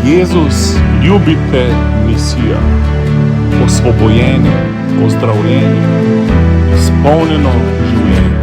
Jezus, ljubite, misija. Osvobojeni, ozdravljeni, izpolnjeno življenje.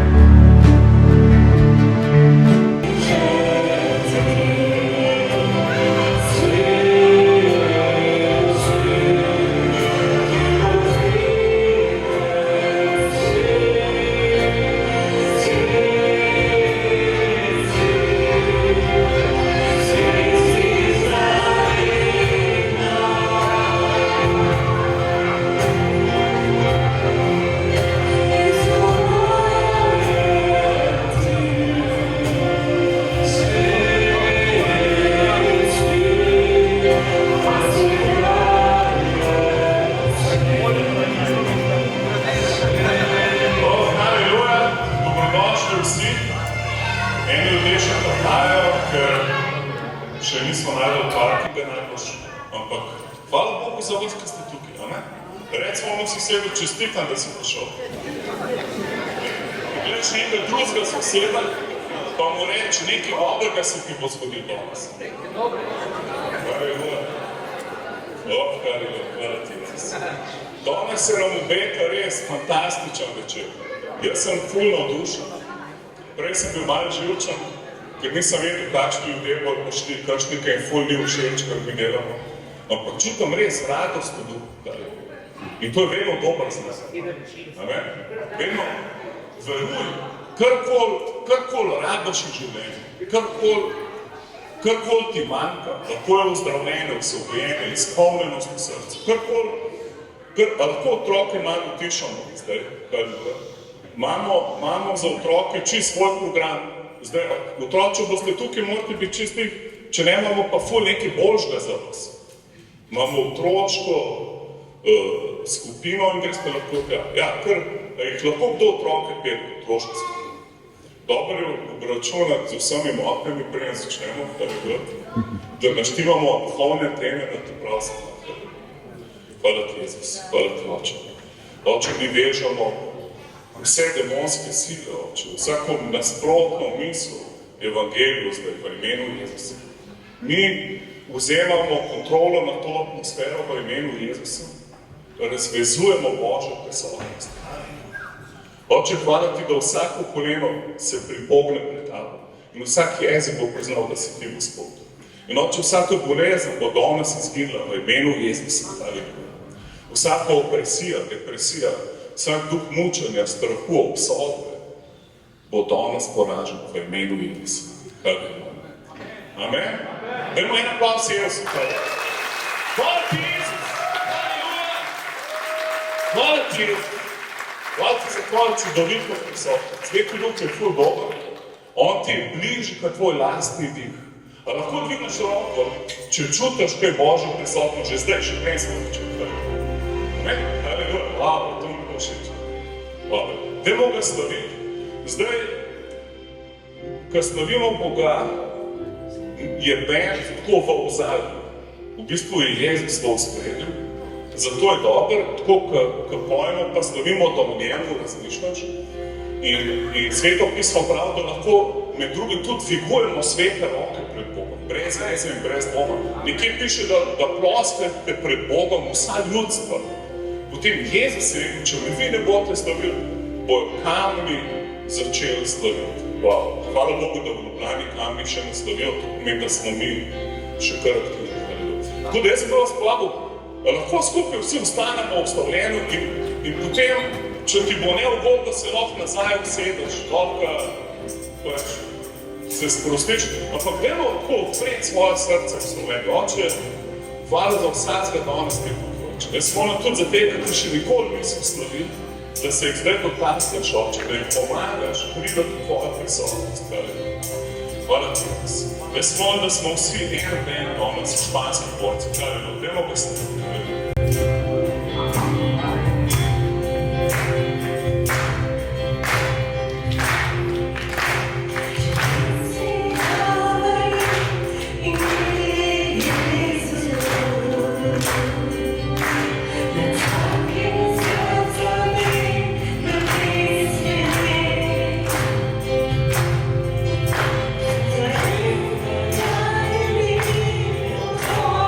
Še nismo najdel parkinga najbolj, ampak hvala Bogu za vas, ki ste tukaj, a ne? Recimo mu sosedu čestitam, da si prišel. Gledaš nekaj drugega soseda, pa mu reči nekaj dobrega se ti bo zgodil danes. Hvala ti. Danes se nam obeta res fantastičen večer. Jaz sem ful navdušen. Prej sem bil malo živčen, ker nisem vedel, kakšni ljudje bodo pošli, kakšni kaj ful ni všeč, kar mi delamo. Ampak čutim res radost v duhu. In to je vedno dober znak. Vedno veruj, karkoli radoš v življenju, karkoli ti manjka, lahko je ozdravljenje, osvobojene, izpolnjenost v srcu, lahko otroke malo utišamo zdaj, imamo za otroke čist svoj program. Zdaj, otroče boste tukaj, morate biti čisti, če ne imamo pa ful nekaj boljšega za vas. Imamo otroško skupino in greste lahko tja. Ja, ker jih lahko kdo otroke pet v otroško skupino. Dobro je obračunati z vsemi motnjami, preden začnemo, da naštivamo duhovne teme, da te prosim. Hvala ti, Jezus, hvala ti, Oče. Oče, mi vežamo vse demonske sile, Oče, vsako nasprotno misel evangeliju zdaj v imenu Jezusa. Mi vzemamo kontrolo na to atmosfero v imenu Jezusa, razvezujemo Božjo prisotnost. Oče, hvala ti, da vsako koleno se pripogne pred tabo in vsak jezik bo priznal, da si ti Gospod. In Oče, vsaka bolezen bo danes izginila v imenu Jezusa. Vsaka opresija, depresija, vsak duh mučenja, strahu, obsodbe bo danes poražen v imenu Jezusa. Amen? Dajmo en aplavz Jezusu. Hvala ti, Jezus! Hvala ti, Jezus! Hvala ti za tvojo čudovito prisotnost. Sveti Duh je ful dober. On ti je bližji kot tvoj lastni dih. A lahko dvigneš roko, če čutiš kaj Božjo prisotnost, že zdaj, še prej smo čutili. Amen? Haleluja. Hvala, to mi bo všeč. Hvala. Dajmo ga slaviti. Zdaj, ko slavimo Boga, je bend tako v ozadju. V bistvu je Jezus v ospredju. Zato je dober, tako ko pojemo, pa slavimo, da o njemu razmišljaš. In Sveto pismo pravi, da lahko med drugim tudi dvigujemo svete roke pred Bogom, brez veze in brez dvoma. Nekje piše, da ploskate pred Bogom vsa ljudstva. Potem Jezus je rekel, če me vi ne boste slavili, bojo kamni začeli slaviti. Wow. Hvala Bogu, da v Ljubljani kamni še ne slavijo, to pomeni, da smo mi še kar aktivni. Tako da jaz sem vas plaval, lahko skupaj vsi ostanemo ustavljeni in potem, če ti bo neugodno, da se lahko nazaj usedeš, lahko se sprostiš, ampak dajmo lahko odpreti svoje srce v Sloveniji. Oče, hvala za vsakega danes te področje. Jaz moram tudi za te, ki še nikoli niso slavili, da se jih zdaj dotakneš, Oče, da jim pomagaš priti v tvojo prisotnost. Hvala ti, Jezus. Jaz moram, da smo vsi en bend danes v španski borci. Dajmo ga slaviti. Oh,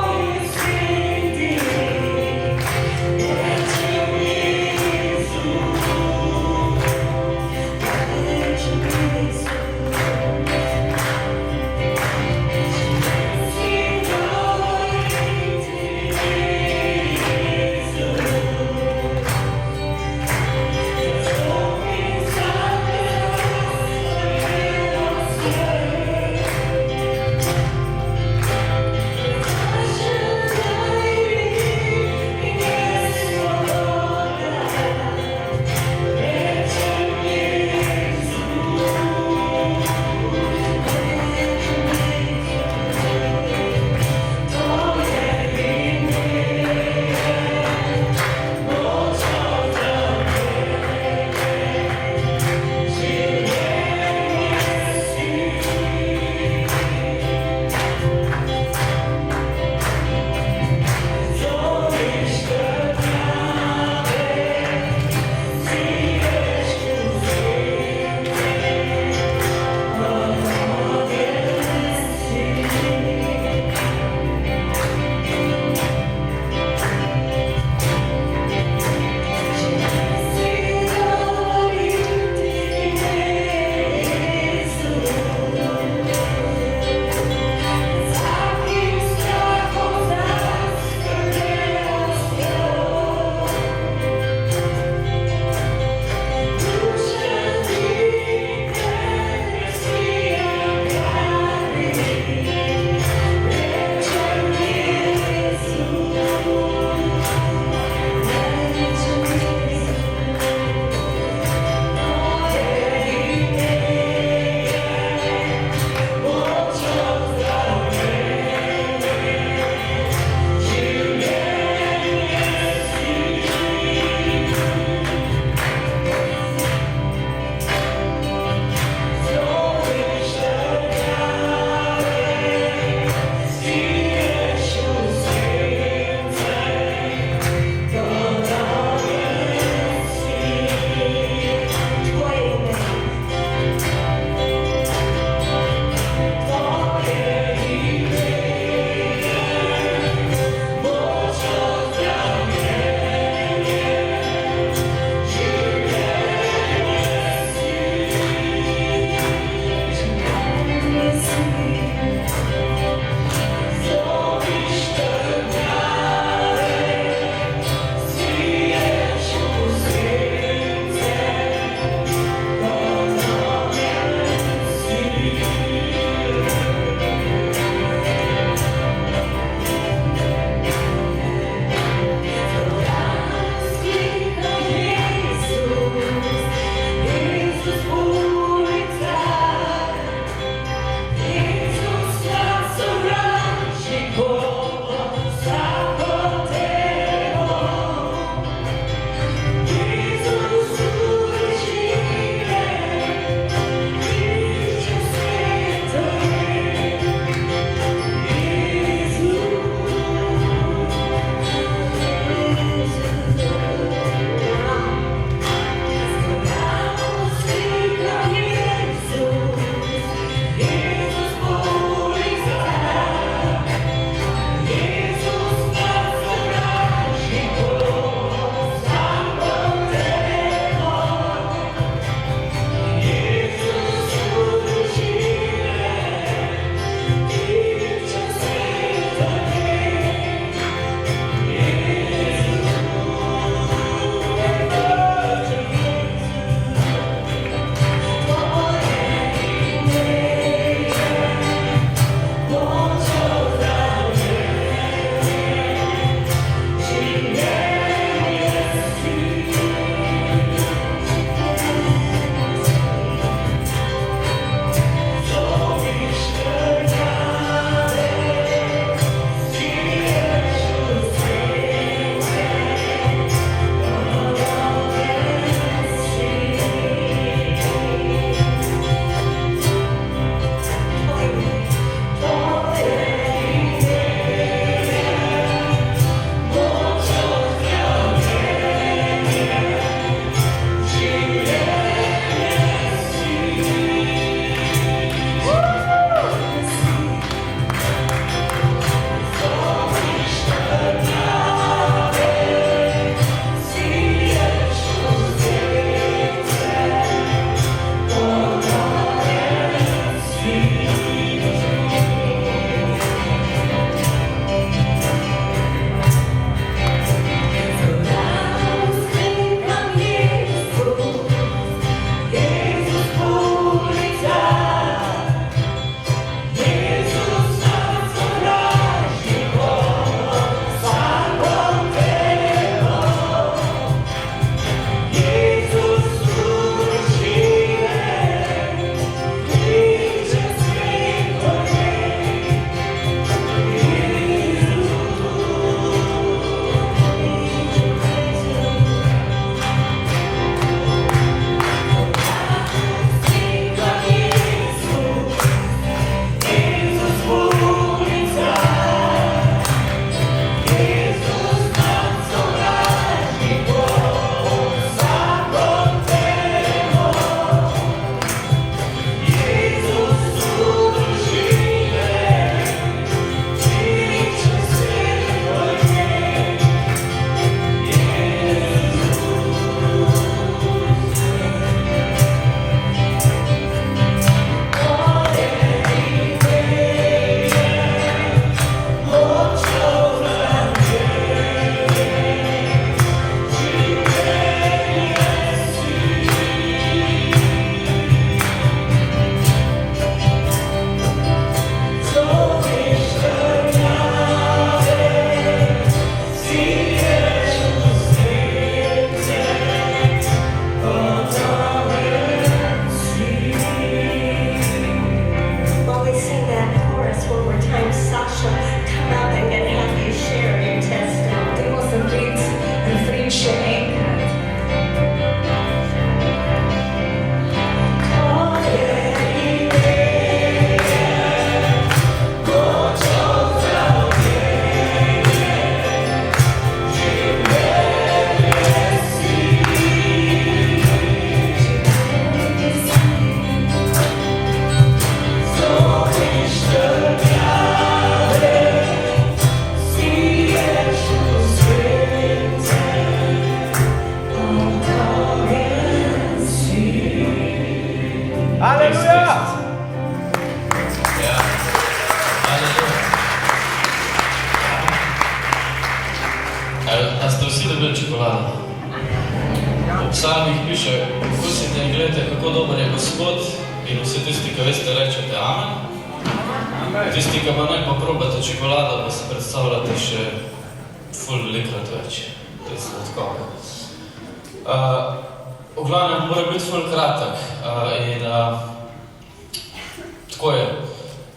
us one more time. Sasha, come up and get happy, share your testimony. Dajmo se biti refren še enkrat. A ste vsi dobili čokolado? V psalmih piše, okusite in gledajte, kako dober je Gospod, in vsi tisti, ki veste, rečete amen. Tisti, ki pa ne probate čokolado, pa se predstavljate še ful velikrat več. To je sladkove. V glavnem mora biti ful kratek. In tako je.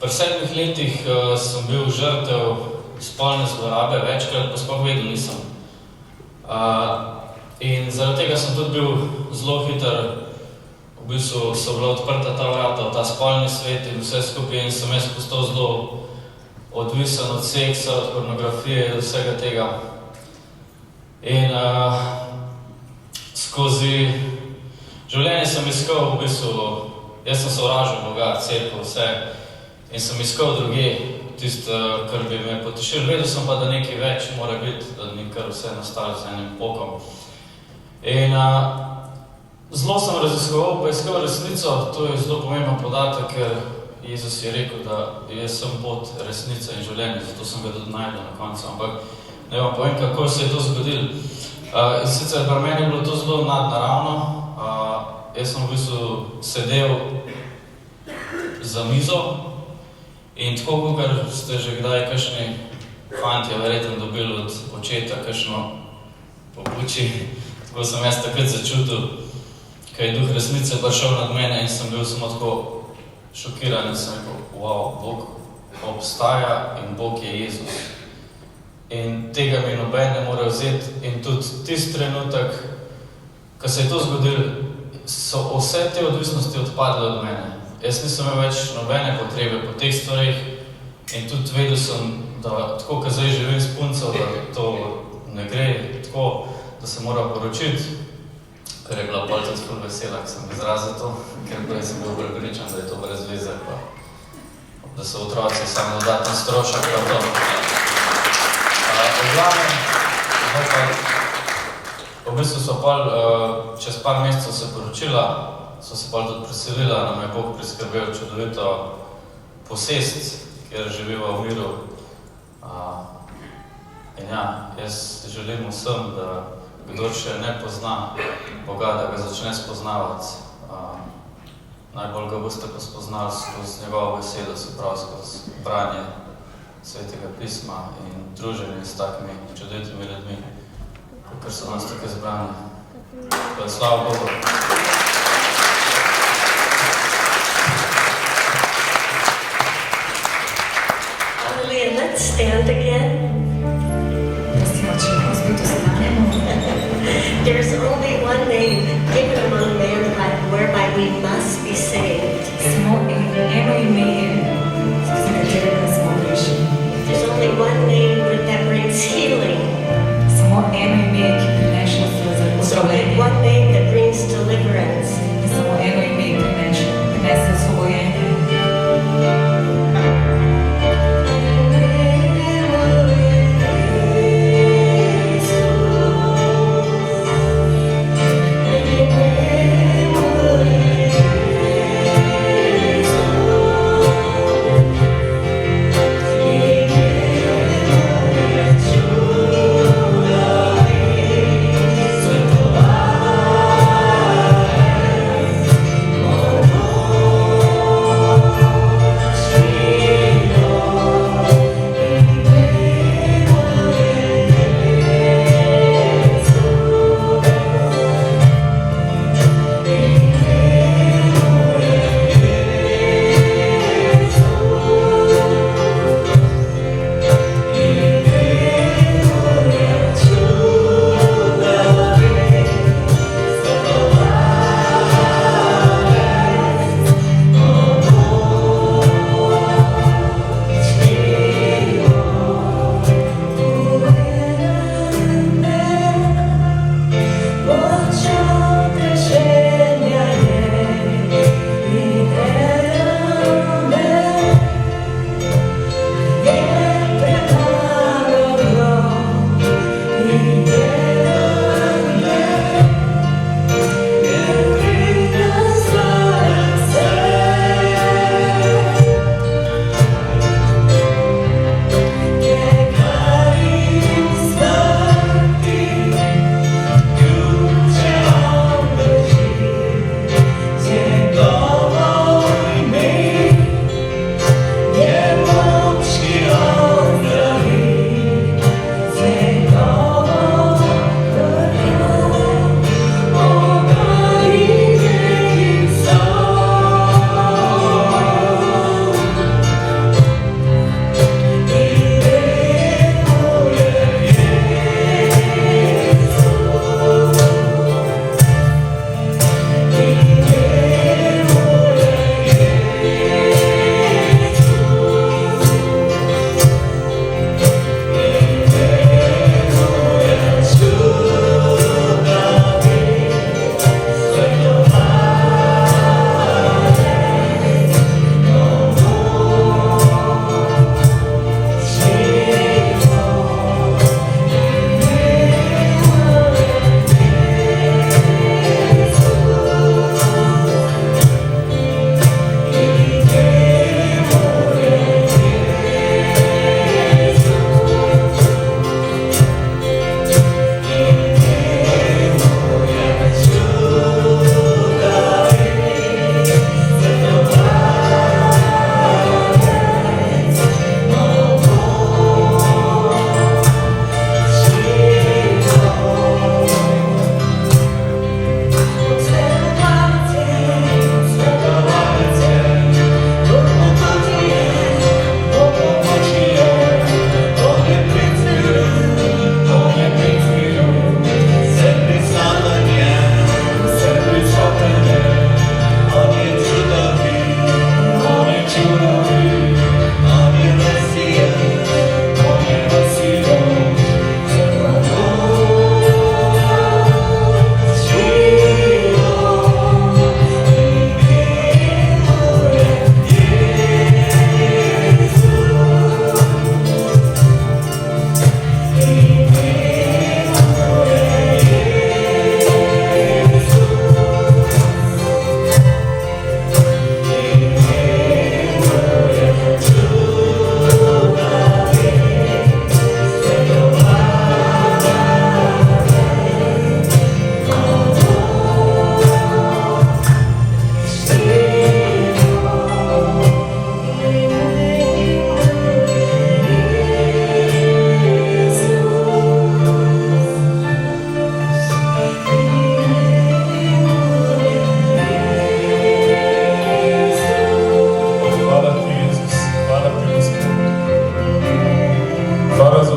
Pri 7 letih sem bil žrtev spolne zlorabe, večkrat pa sploh vedel nisem. In zaradi tega sem tudi bil zelo hiter, v bistvu so bila odprta ta vrata v ta spolni svet in vse skupaj in sem jaz postal zelo odvisen od seksa, od pornografije in vsega tega. In skozi življenje sem iskal v bistvu, jaz sem sovražil Boga, cerkev, vse, in sem iskal druge, tisto, kar bi me potešil. Vedel sem pa, da nekaj več mora biti, da ni kar vse nastalo z enim pokom. In zelo sem raziskoval, pa iskal resnico, to je zelo pomemben podatek, ker Jezus je rekel, da jaz sem pot, resnica in življenje, zato sem ga tudi najdel na koncu. Ampak ne vam povem, kako se je to zgodilo. In sicer pri meni je bilo to zelo nadnaravno. Jaz sem v bistvu sedel za mizo in tako, kakor ste že kdaj kakšni fantje verjetno dobili od očeta kakšno pobuči, tako sem jaz takrat začutil, ko je duh resnice prišel nad mene in sem bil samo tako šokiran in sem rekel, wow, Bog obstaja in Bog je Jezus. In tega mi noben ne more vzeti in tudi tisti trenutek, ko se je to zgodilo, so vse te odvisnosti odpadle od mene. Jaz nisem imel več nobene potrebe po teh stvarih in tudi vedel sem, da tako, ko zdaj živim s punco, da to ne gre tako, da se mora poročiti, ker je bila pol tudi ful vesela, ko sem izrazil to, ker prej sem bil prepričan, da je to brez veze, pa da so otroci samo dodaten strošek, pa to. V bistvu so pol, čez par mesecev se poročila, so se pol tudi preselila, nam je Bog priskrbel čudovito posest, kjer živiva v miru. In ja, jaz želim vsem, da kdor še ne pozna Boga, da ga začne spoznavati. Najbolj ga boste pa spoznali skozi njegovo besedo, se pravi skozi branje Svetega pisma in druženje s takimi čudovitimi ljudmi, kakor so nas tukaj zbrani. Slava Bogu! Let's stand again. There's only one name given among mankind whereby we must be saved. There's only one name that brings healing. There's only one name that brings deliverance.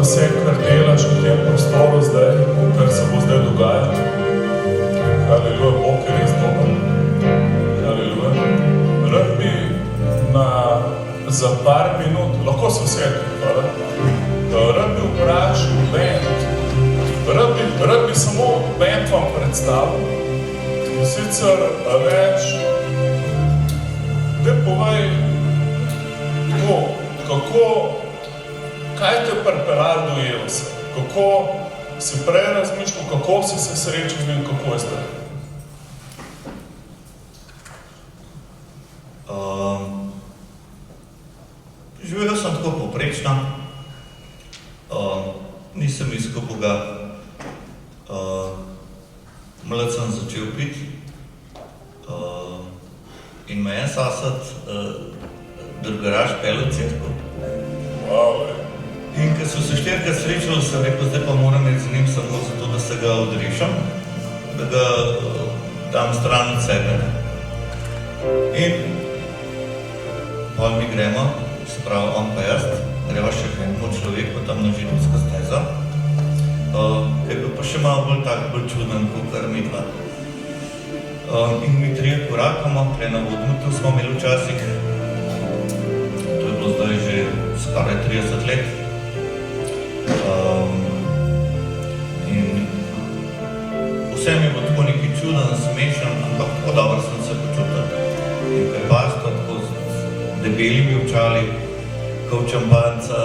vse, kar delaš v tem prostoru zdaj, kar se bo zdaj dogajalo. Haleluja, Bog je res dober. Haleluja. Rad bi za par minut, lahko se vsedi, rad bi vprašal band, rad bi samo band vam predstavil. Sicer več, da povej, kaj te pripeljalo do Jezusa? Kako si prej razmišljal, kako si se srečal z njim, kako je zdaj? Živel sem tako povprečno, nisem iskal Boga, mlad sem začel piti in me en sosed drugaraš pel v cerkev. In ko so se 4-krat srečali, sem rekel, zdaj pa moram iti za njim samo zato, da se ga odrešam, da ga dam stran od sebe. In pol mi gremo, se pravi on pa jaz, greva še enemu človeku tam na Židovsko stezo, ki je bil pa še malo bolj čuden, kot mi dva. In mi 3 korakamo, tle na Vodmutu smo imeli včasih, to je bilo zdaj že skoraj 30 let. In vse mi je bilo tako nekaj čuden, smešen, ampak tako dobro sem se počutil. In kaj pastor, tako z debelimi očali, kot čambanca,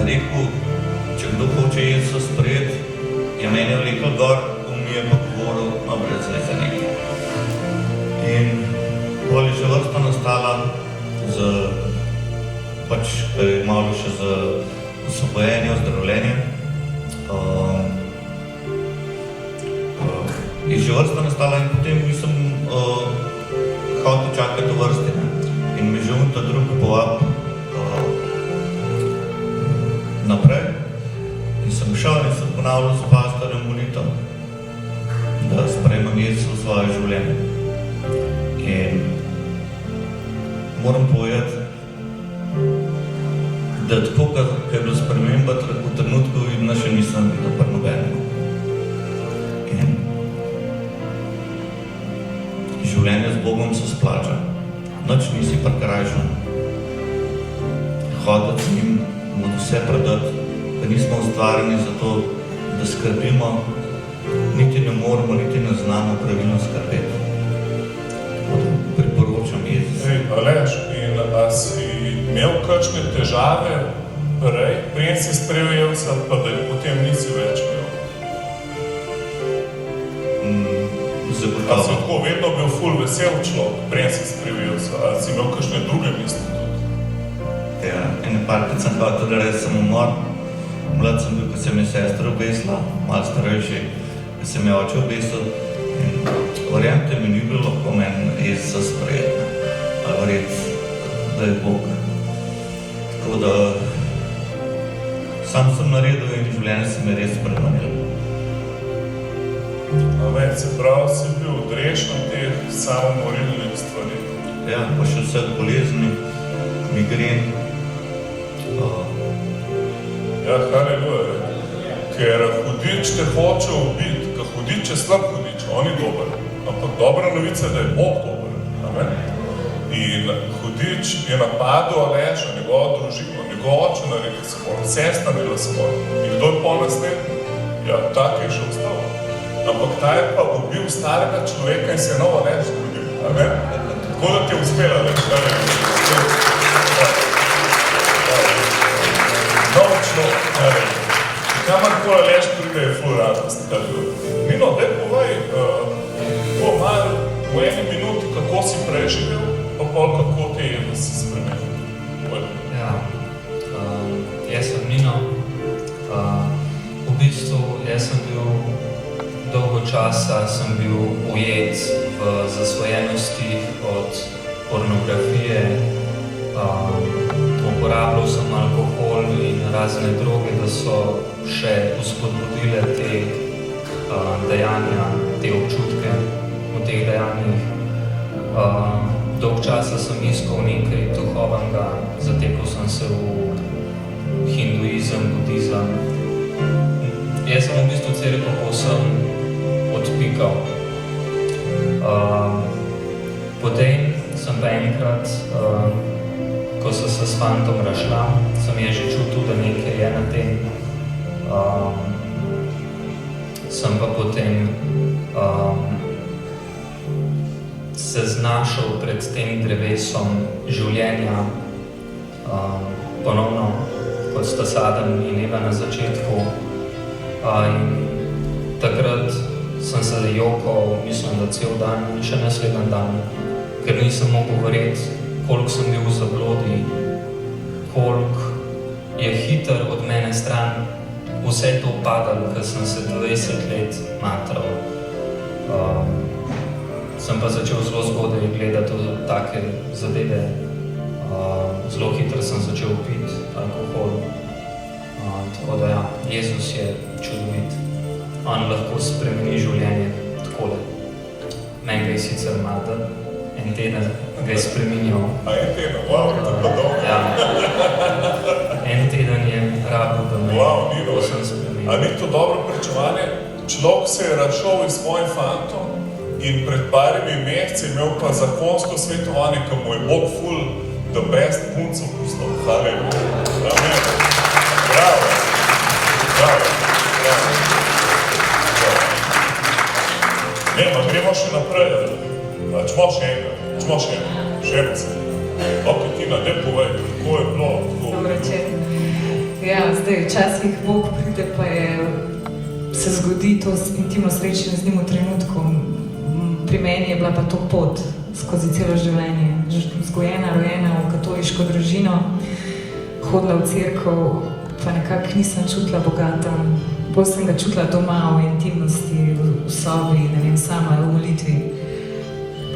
rekel, če kdo hoče Jezus sprejeti, je meni vlekel gor, mi je pa govoril, no brez veze nekaj. In bolj je že vrsta nastala pač malo še za osvobojenje, ozdravljenje. Je že vrsta nastala in potem nisem hotel čakati v vrsti. In me že ta drug povabil naprej. In sem šel in sem ponavljal s pastorjem molitev, da sprejmem Jezus v svoje življenje. In moram povedati, da tako, kaj je bilo sprememba v trenutku vidna, še nisem videl pri nobenemu. In življenje z Bogom se splača. Nič nisi prikrajšan. Hoditi z njim, mu vse predati, ker nismo ustvarjeni za to, da skrbimo, niti ne moramo, niti ne znamo pravilno skrbeti. Priporočam Jezus. Aleš, in a si imel kakšne težave prej, preden si sprejel Jezusa, pa da potem nisi več imel? Zagotovo. A si tako vedno bil ful vesel človek, preden si sprejel Jezusa, a si imel kakšne druge misli tudi? Ja, ene parkrat sem hotel, da res sem umor. Mlad sem bil, ko se mi je sestra obesila, malo starejši, ko se mi je oče obesil. In verjemte mi, ni bilo lahko meni Jezusa sprejeti, ali verjeti, da je Bog. Tako da sam sem naredil in življenje se mi je res spremenilo. Se pravi, si bil odrešen teh samomorilnih stvari? Ja, pa še vse bolezni, migren. Ja, haleluja. Ker hudič te hoče ubiti, ker hudič je slab hudič, on je dober. Ampak dobra novica je, da je Bog dober. In hudič je napadel Aleša, njegovo družino, njegov oče naredil samor, sestra naredila samor. In kdo je polnaslednji? Ja, tak je še ostal. Ampak ta je pa ubil starega človeka in se je nov Aleš zgodil. Tako da ti je uspela, Aleš. Nov človek. Kamarkoli Aleš pride je ful radost. Mino, daj povej, malo v eni minuti, kako si preživel, pa pol kako te je, da si spremenil. Ja, jaz sem Mino. V bistvu, jaz sem bil dolgo časa ujet v zasvojenosti od pornografije. Uporabljal sem alkohol in razne droge, da so še vzpodbudile te dejanja, te občutke v teh dejanjih. dolg časa sem iskal nekaj duhovnega, zatekal sem se v hinduizem, budizem. Jaz sem v bistvu cerkev povsem odpikal. Potem sem pa enkrat, ko so se s fantom rašla, sem je že čutil, da nekaj je na tem. Sem pa potem se znašel pred tem drevesom življenja, ponovno, kot sta Adam in Eva na začetku. In takrat sem se jokal, mislim, da cel dan, še naslednji dan, ker nisem mogel verjeti, koliko sem bil v zablodi, koliko je hiter od mene stran vse to padalo, ker sem se 20 let matral. Sem pa začel zelo zgodaj gledati take zadeve. Zelo hitro sem začel piti alkohol. Tako da ja, Jezus je čudovit. On lahko spremeni življenje takole. Meni ga je sicer malo, en teden ga je spremenil. A en teden? Wow, to pa dobro. Ja. En teden je rabil, da me sem spremenil. A ni to dobro pričevanje? Človek se je razšel s svojim fantom in pred parimi meseci imel pa zakonsko svetovanje, ko mu je Bog ful the best punco pustil. Haleluja. Amen. Bravo. Bravo. Bravo. Ne, ma gremo še naprej. Čmo še enega. Še se. Ok, Tina, ne povej, kako je bilo. Naročite. Ja, zdaj, včasih Bog pride, pa se zgodi to intimno srečanje z njim v trenutku. Pri meni je bila pa to pot skozi celo življenje. Vzgojena, rojena v katoliško družino, hodila v cerkev, pa nekako nisem čutila Boga tam. Bolj sem ga čutila doma, v intimnosti, v sobi, ne vem, sama, v molitvi.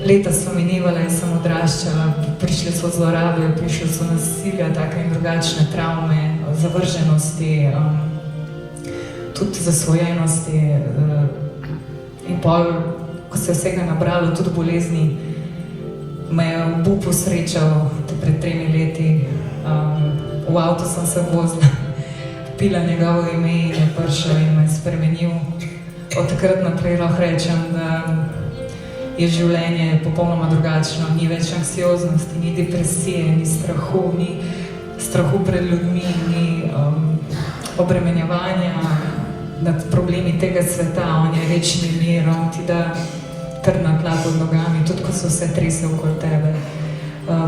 Leta so minevala in sem odraščala, prišle so zlorabe, prišle so nasilja, take in drugačne travme, zavrženosti, tudi zasvojenosti. In pol, ko se je vsega nabralo, tudi bolezni, me je v bupu srečal pred 3 leti. V avtu sem se vozila, pila njegovo ime in je prišel in me je spremenil. Od takrat naprej lahko rečem, da je življenje popolnoma drugačno. Ni več anksioznosti, ni depresije, ni strahu pred ljudmi, ni obremenjevanja nad problemi tega sveta. On je večni mir, on ti da trdna tla pod nogami, tudi ko so vse trese okoli tebe.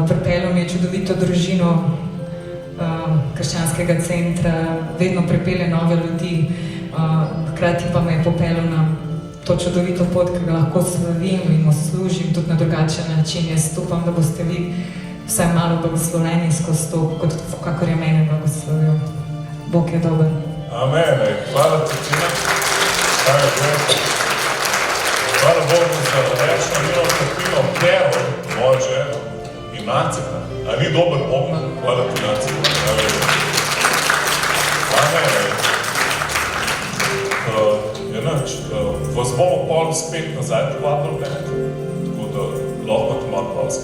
Pripeljal mi je čudovito družino Krščanskega centra, vedno pripelje nove ljudi, hkrati pa me je popeljal na to čudovito pot, ki ga lahko slavim in služim tudi na drugačen način. Jaz upam, da boste vi vsaj malo blagoslovljeni skozi to, kakor je mene blagoslovil. Bog je dober. Amen. Hvala ti, Tina. Hvala Bogu za rečno milo trpino, Pero, moja žena in Nacika. A ni dober Bog? Hvala ti, Nacika. Amen. Vas bomo pol spet nazaj povabili, tako da lahko ti malo pauze.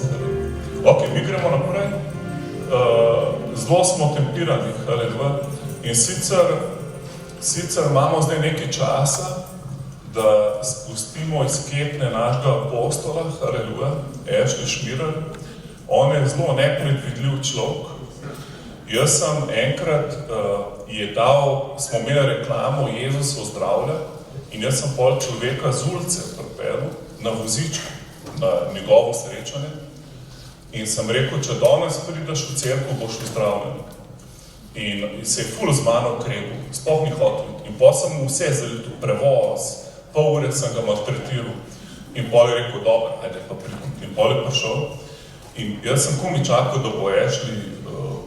Ok, mi gremo naprej. Zelo smo tempirani, in sicer imamo zdaj nekaj časa, da spustimo iz ketne našega apostola, haleluja, Ešli Šmirer. On je zelo nepredvidljiv človek. Jaz sem enkrat smo imeli reklamo Jezus ozdravlja in jaz sem pol človeka z ulice pripeljal na vozičku, na njegovo srečanje in sem rekel, če danes prideš v cerkev, boš ozdravljen. In se je ful z mano ukrebil, sploh ni hotel. In pol sem mu vse zalitil, prevoz, pol ure sem ga maltretiral. In pol je rekel, dobro, ajde pa pridem. In pol je prišel in jaz sem komi čakal, da bo Ešli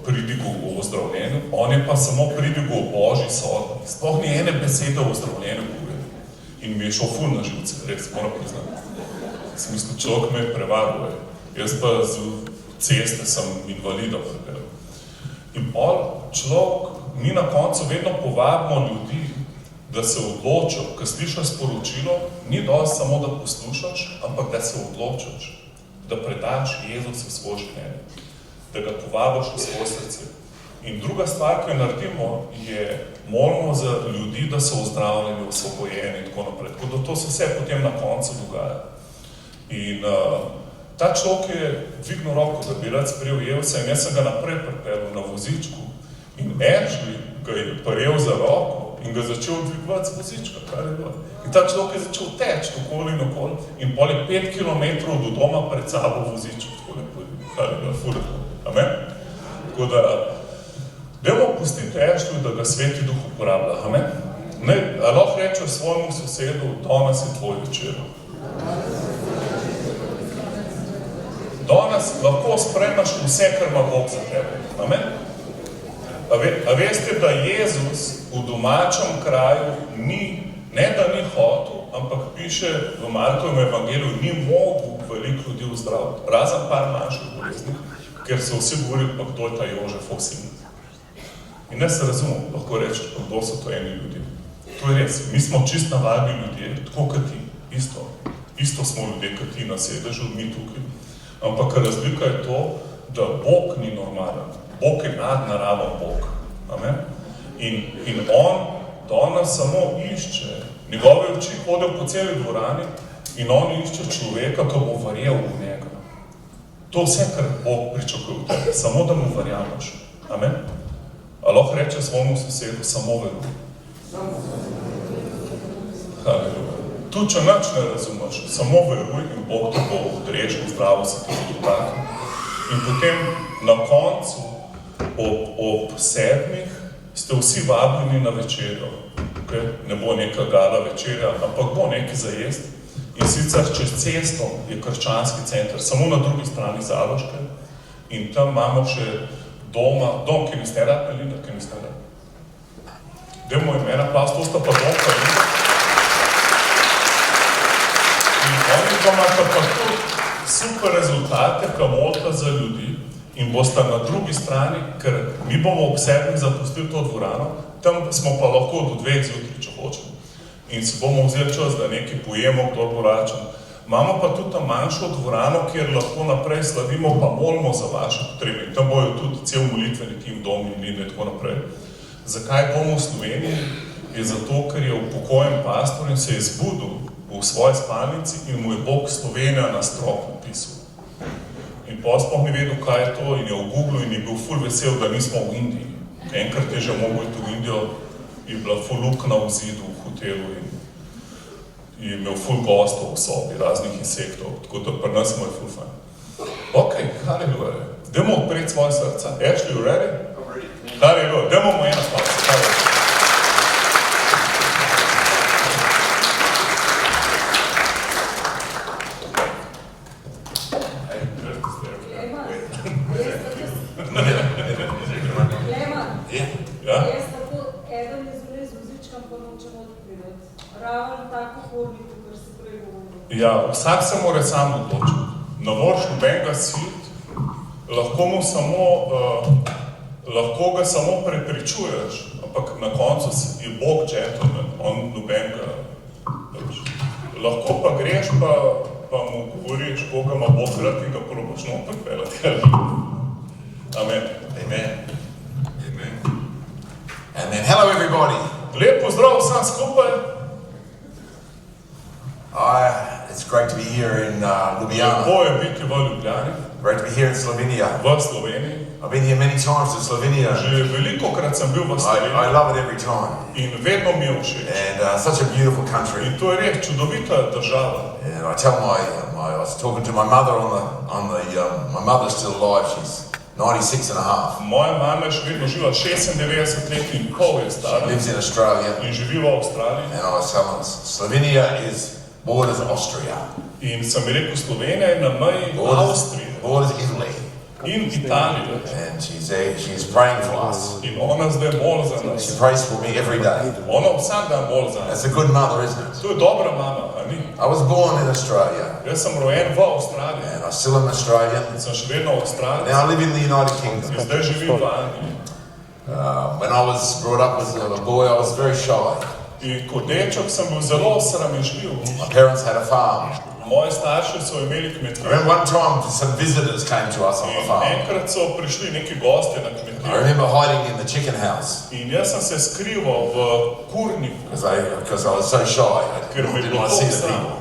pridigal o ozdravljenju, on je pa samo pridigal o Božji sodbi. Sploh ni ene besede o ozdravljenju povedal. In mi je šel ful na živce, res moram priznati. Sem mislil, človek me je prevaril, jaz pa z ceste sem invalida pripeljal. In pol človek, mi na koncu vedno povabimo ljudi, da se odločijo, ko slišiš sporočilo, ni dosti samo, da poslušaš, ampak da se odločiš. da predaš Jezusu svoje življenje, da ga povabiš v svoje srce. In druga stvar, ki jo naredimo, je molimo za ljudi, da so ozdravljeni, osvobojeni in tako naprej. Tako da to se vse potem na koncu dogaja. In ta človek je dvignil roko, da bi rad sprejel Jezusa, in jaz sem ga naprej pripeljal na vozičku. In Ashley ga je prijel za roko in ga začel dvigovati z vozička, kar je bilo. In ta človek je začel teči okoli in okoli in pol je 5 kilometrov do doma pred sabo vozičku, kar je bilo furno. Amen? Tako da, dajmo pustiti Ashley, da ga Sveti Duh uporablja. Amen? Lahko reče svojemu sosedu, danes je tvoj večer. Danes lahko sprejmeš vse, kar ima Bog za tebe. Amen? A veste, da Jezus v domačem kraju ne da ni hotel, ampak piše v Markovem evangeliju, ni mogel veliko ljudi ozdraviti, razen par manjših bolezni, ker so vsi govorili, pa kdo je ta Jožefov sin. In ne se razumem, lahko rečeš, pa kdo so to eni ljudje. To je res, mi smo čist navadni ljudje, tako kot ti, isto smo ljudje, kot ti na sedežu, mi tukaj. Ampak razlika je to, da Bog ni normalen. Bog je nadnaraven Bog. Amen? In on nas samo išče. Njegove oči hodijo po celi dvorani in on išče človeka, ki bo verjel v njega. To vse, kar Bog pričakuje v tebi, samo da mu verjameš. Amen? A lahko reče svojemu sosedu, samo veruj. Haleluja. Tu, če nič ne razumeš, samo veruj in Bog te bo odrešil, zdravo se te bo dotaknil. In potem na koncu, ob 7 ste vsi vabljeni na večerjo. Ne bo neka gala večerja, ampak bo nekaj za jesti. In sicer čez cesto je Krščanski Center, samo na drugi strani Zaloške. In tam imamo še dom, ki niste rad, Melinda, ki niste rad. Dajmo imena plas, to sta pa dom, pa Linda. In oni pa imate pa tudi super rezultate, ki molita za ljudi. In boste na drugi strani, ker mi bomo ob 7 zapustili to dvorano, tam smo pa lahko do 2 zjutraj, če hočemo. In si bomo vzeli čas, da nekaj pojemo, kdo bo račen. Imamo pa tudi tam manjšo dvorano, kjer lahko naprej slavimo, pa molimo za vaše potrebe. In tam bojo tudi cel molitveni tim, dom in Linda in tako naprej. Zakaj bomo v Sloveniji? Je zato, ker je upokojen pastor in se je zbudil v svoji spalnici in mu je Bog Slovenija na strop napisal. In sploh ni vedel, kaj je to, in je v Google in je bil ful vesel, da nismo v Indiji. Enkrat je že mogel iti v Indijo, je bila ful luknja v zidu v hotelu in je imel ful gostov v sobi, raznih insektov, tako da pri nas smo je ful fajn. Ok, haleluja. Dajmo odpreti svoje srca. Ashley, you ready? Haleluja. Dajmo mu ena spalca. Haleluja. Ja, vsak se mora sam odločiti. Ne moreš nobenega siliti, lahko ga samo prepričuješ, ampak na koncu je Bog gentleman, on nobenega. Lahko pa greš, pa mu govoriš, koga ima Bog rad in ga probaš noter pelati. Amen. Amen. Amen. Amen. Hello everybody. Lep pozdrav vsem skupaj. It's great to be here in Ljubljana. Lepo je biti v Ljubljani. Great to be here in Slovenia. V Sloveniji. I've been here many times in Slovenia. Že velikokrat sem bil v Sloveniji. I love it every time. In vedno mi je všeč. And such a beautiful country. In to je res čudovita država. And I tell I was talking to my mother my mother's still alive. She's 96 and a half. Moja mama še vedno živa 96 let in pol je stara. She lives in Australia. In živi v Avstraliji. And I was telling her, Slovenia is borders Austria. In sem rekel, Slovenija je na meji Avstrije. Borders Italy. In Italije. And she's praying for us. In ona zdaj moli za nas. She prays for me every day. Ona vsak dan moli za nas. That's a good mother, isn't it? To je dobra mama, a ni? I was born in Australia. Jaz sem rojen v Avstraliji. And I still am Australian. Sem še vedno v Avstraliji. Now I live in the United Kingdom. In zdaj živim v Angliji. When I was brought up as a boy, I was very shy. In kot deček sem bil zelo sramežljiv. My parents had a farm. moji starši so imeli I kmetijo. remember one time some visitors came to us on the In farm. enkrat so prišli neki gostje na I kmetijo. remember hiding in the chicken house In jaz sem se skrival v kurniku. because I was so shy. I didn't want to see the people.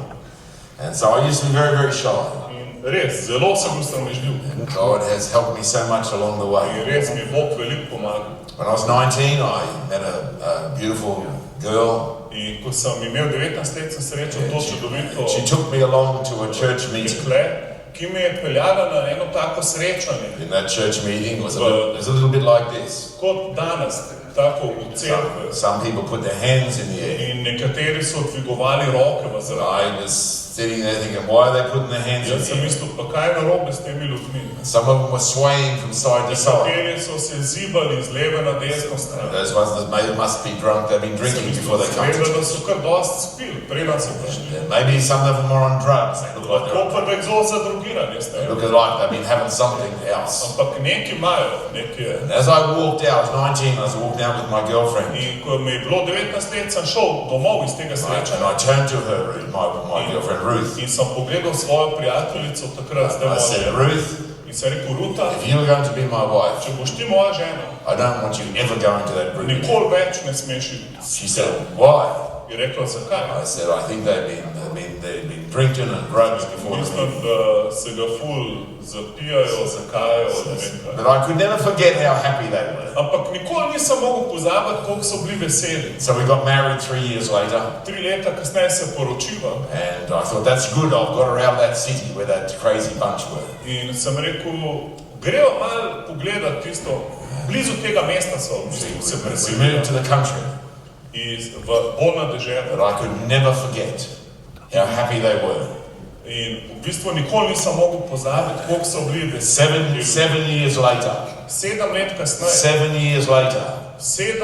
And so I used to be very, very shy. In res, zelo sem bil sramežljiv. And God has helped me so much along the In way. res mi je Bog veliko pomagal. When I was 19, I met a beautiful girl. In ko sem imel 19 let, sem srečal to čudovito She took me along to a church meeting. dekle, ki me je peljala na eno tako srečanje. In that church meeting was a little bit like this. Kot danes, tako v cerkvi. Some people put their hands in the air. In nekateri so dvigovali roke v zrak. I was sitting there thinking, why are they putting their hands in Jaz the sem air? mislil, pa kaj je narobe s temi ljudmi? Some of them were swaying from side to side. Nekateri so se zibali z leve na desno stran. Those ones that must be drunk, they've been drinking before they come to Zvedel, da church. so kar dosti spili, preden so prišli. Maybe some of them are on drugs. They look like Lahko pa da jih zelo zadrugirani, they ste. look like they've been having something else. Ampak neki imajo, neki je. And as I walked out, I was 19, I was walking out with my girlfriend. In ko mi je bilo 19 let, sem šel domov iz tega And srečanja. I turned to her, my girlfriend Ruth. In sem pogledal svojo prijateljico takrat, zdaj I moja said, žena. Ruth, In sem rekel, Ruta, if you're going to be my wife, če boš ti moja žena, I don't want you ever going to that group. nikoli več ne smeš iti. She said, why? Je rekla, zakaj? I said, I think they've been drinking and drugs before the Mislim, meeting. da se ga ful zapijajo, zakajajo, ne vem kaj. But I could never forget how happy they were. Ampak nikoli nisem mogel pozabiti, koliko so bili veseli. So we got married 3 years later, 3 leta kasneje se poročiva and I thought, that's good, I've got her out of that city where that crazy bunch were. in sem rekel, grejo malo pogledati tisto, blizu tega mesta so se We moved preselili to the country, v bolj na deželo. but I could never forget how happy they were. In v bistvu nikoli nisem mogel pozabiti, koliko so bili veseli. 7 years later, 7 let kasneje, 7 years later, 7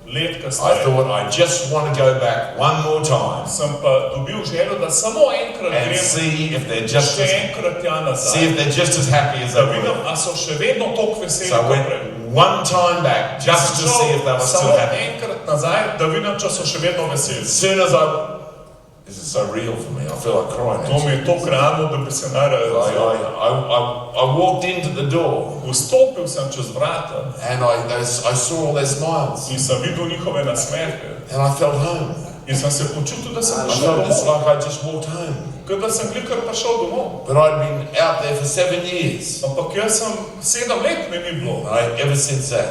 let I kasneje, thought, I just want to go back one more time sem pa dobil željo, da samo enkrat and grem, see if they're just še as, enkrat tja see nazaj, if they're just as happy as da they vidim, were. a so še vedno toliko veseli So I kot went prej. one time back just to see if they were Samo still happy. enkrat nazaj, da vidim, če so še vedno veseli. As soon as this is so real for me, I feel like crying. To mi je to krano, da bi se najraje razvil. I walked into the door Vstopil sem čez vrata and I saw all their smiles in sem videl njihove nasmehe. and I felt home. In sem se počutil, da sem I prišel felt it's domov. like I just walked home. Kot da sem glikar prišel domov. But I'd been out there for 7 years. Ampak jaz sem 7 let me ni bilo. Ever since that,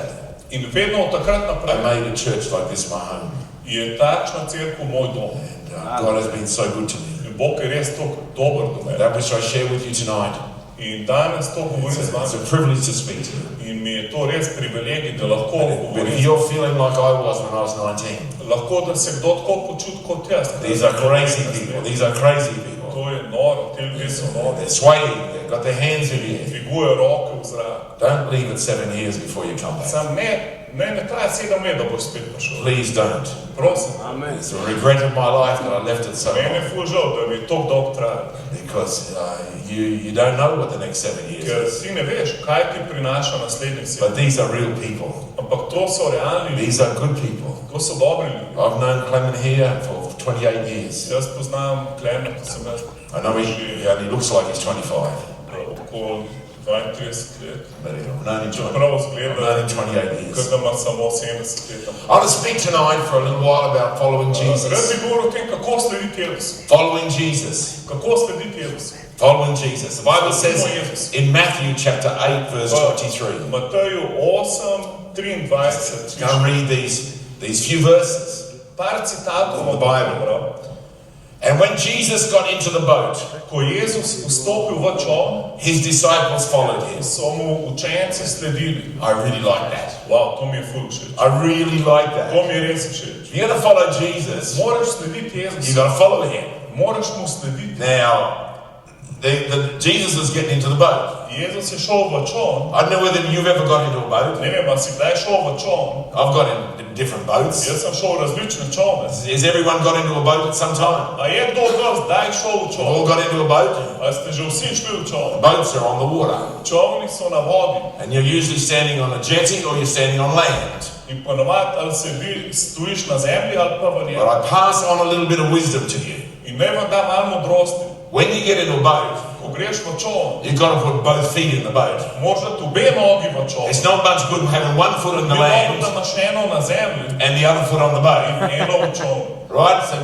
In vedno od takrat I naprej made a church like this my home. je takšna cerkev moj dom. And God has been so good to me. In Bog je res tako dober do mene. That which I share with you tonight, In danes to govorim z it's vami. a privilege to speak to you. In mi je to res privilegij, da lahko But if govorim. you're feeling like I was when I was 19, Lahko, da se kdo tako počuti kot jaz. these are crazy people. These are crazy people. To je noro, te ljudje so nori. They're swaying, they've got their hands in the air. Dvigujejo roke v zrak. Don't leave it 7 years before you come back. Sam ne traja 7 let, da boš spet prišel. Please don't. Prosim. It's a regret of my life that I left it so Mene je long. ful žal, da mi je tako dolgo trajalo. Because you don't know what the next 7 years Ker is. ti ne veš, kaj ti prinaša naslednjih 7 But these are real people. Ampak to so realni ljudje, These are good people. to so dobri ljudje. I've known Clement here for 28 years. Jaz poznam Klemena, sem jaz I know he only looks like he's 25. okoli 32 let. But I've known him Čeprav 28 zgleda, 28 years. kot da ima samo 70 let. I want to speak tonight for a little while about following Rad Jesus. bi govoril o tem, kako slediti Jezusu. Following Jesus. Kako slediti Jezusu. Following Jesus. The Bible says in Matthew chapter 8 verse 23. V Mateju 8, 23. Go and read these few verses. Par citatov From the Bible. prebral. And when Jesus got into the boat, Ko je Jezus vstopil v čoln, his disciples followed him. so mu učenci sledili. I really like that. Wow, to mi je ful všeč. I really like To that. mi je res všeč. If you're going to follow Jesus, Moraš slediti you've Jezusu. got to follow him. Moraš mu slediti. Now, Jesus was getting into the boat. Jezus je šel v čoln. I don't know whether you've ever got into a boat. Ne vem, a si kdaj šel v čoln. I've got in different boats. Jaz sem šel v različne čolne. Has everyone got into a boat at some time? A je kdo od vas kdaj šel v All čoln? got into a boat? A ste že vsi šli v čoln? Boats are on the water. Čolni so na vodi. And you're usually standing on a jetty or you're standing on land. In ponovadi ali se stojiš na zemlji ali pa v njej. But I pass on a little bit of wisdom to you. In naj vam da malo modrosti. when you get into a boat, ko greš v čoln, you've got to put both feet in the boat. moraš dati obe nogi v čoln. It's not much good having one foot in the Ni dobro, land da imaš eno na zemlji and the other foot on the boat. in eno v čoln. Right? So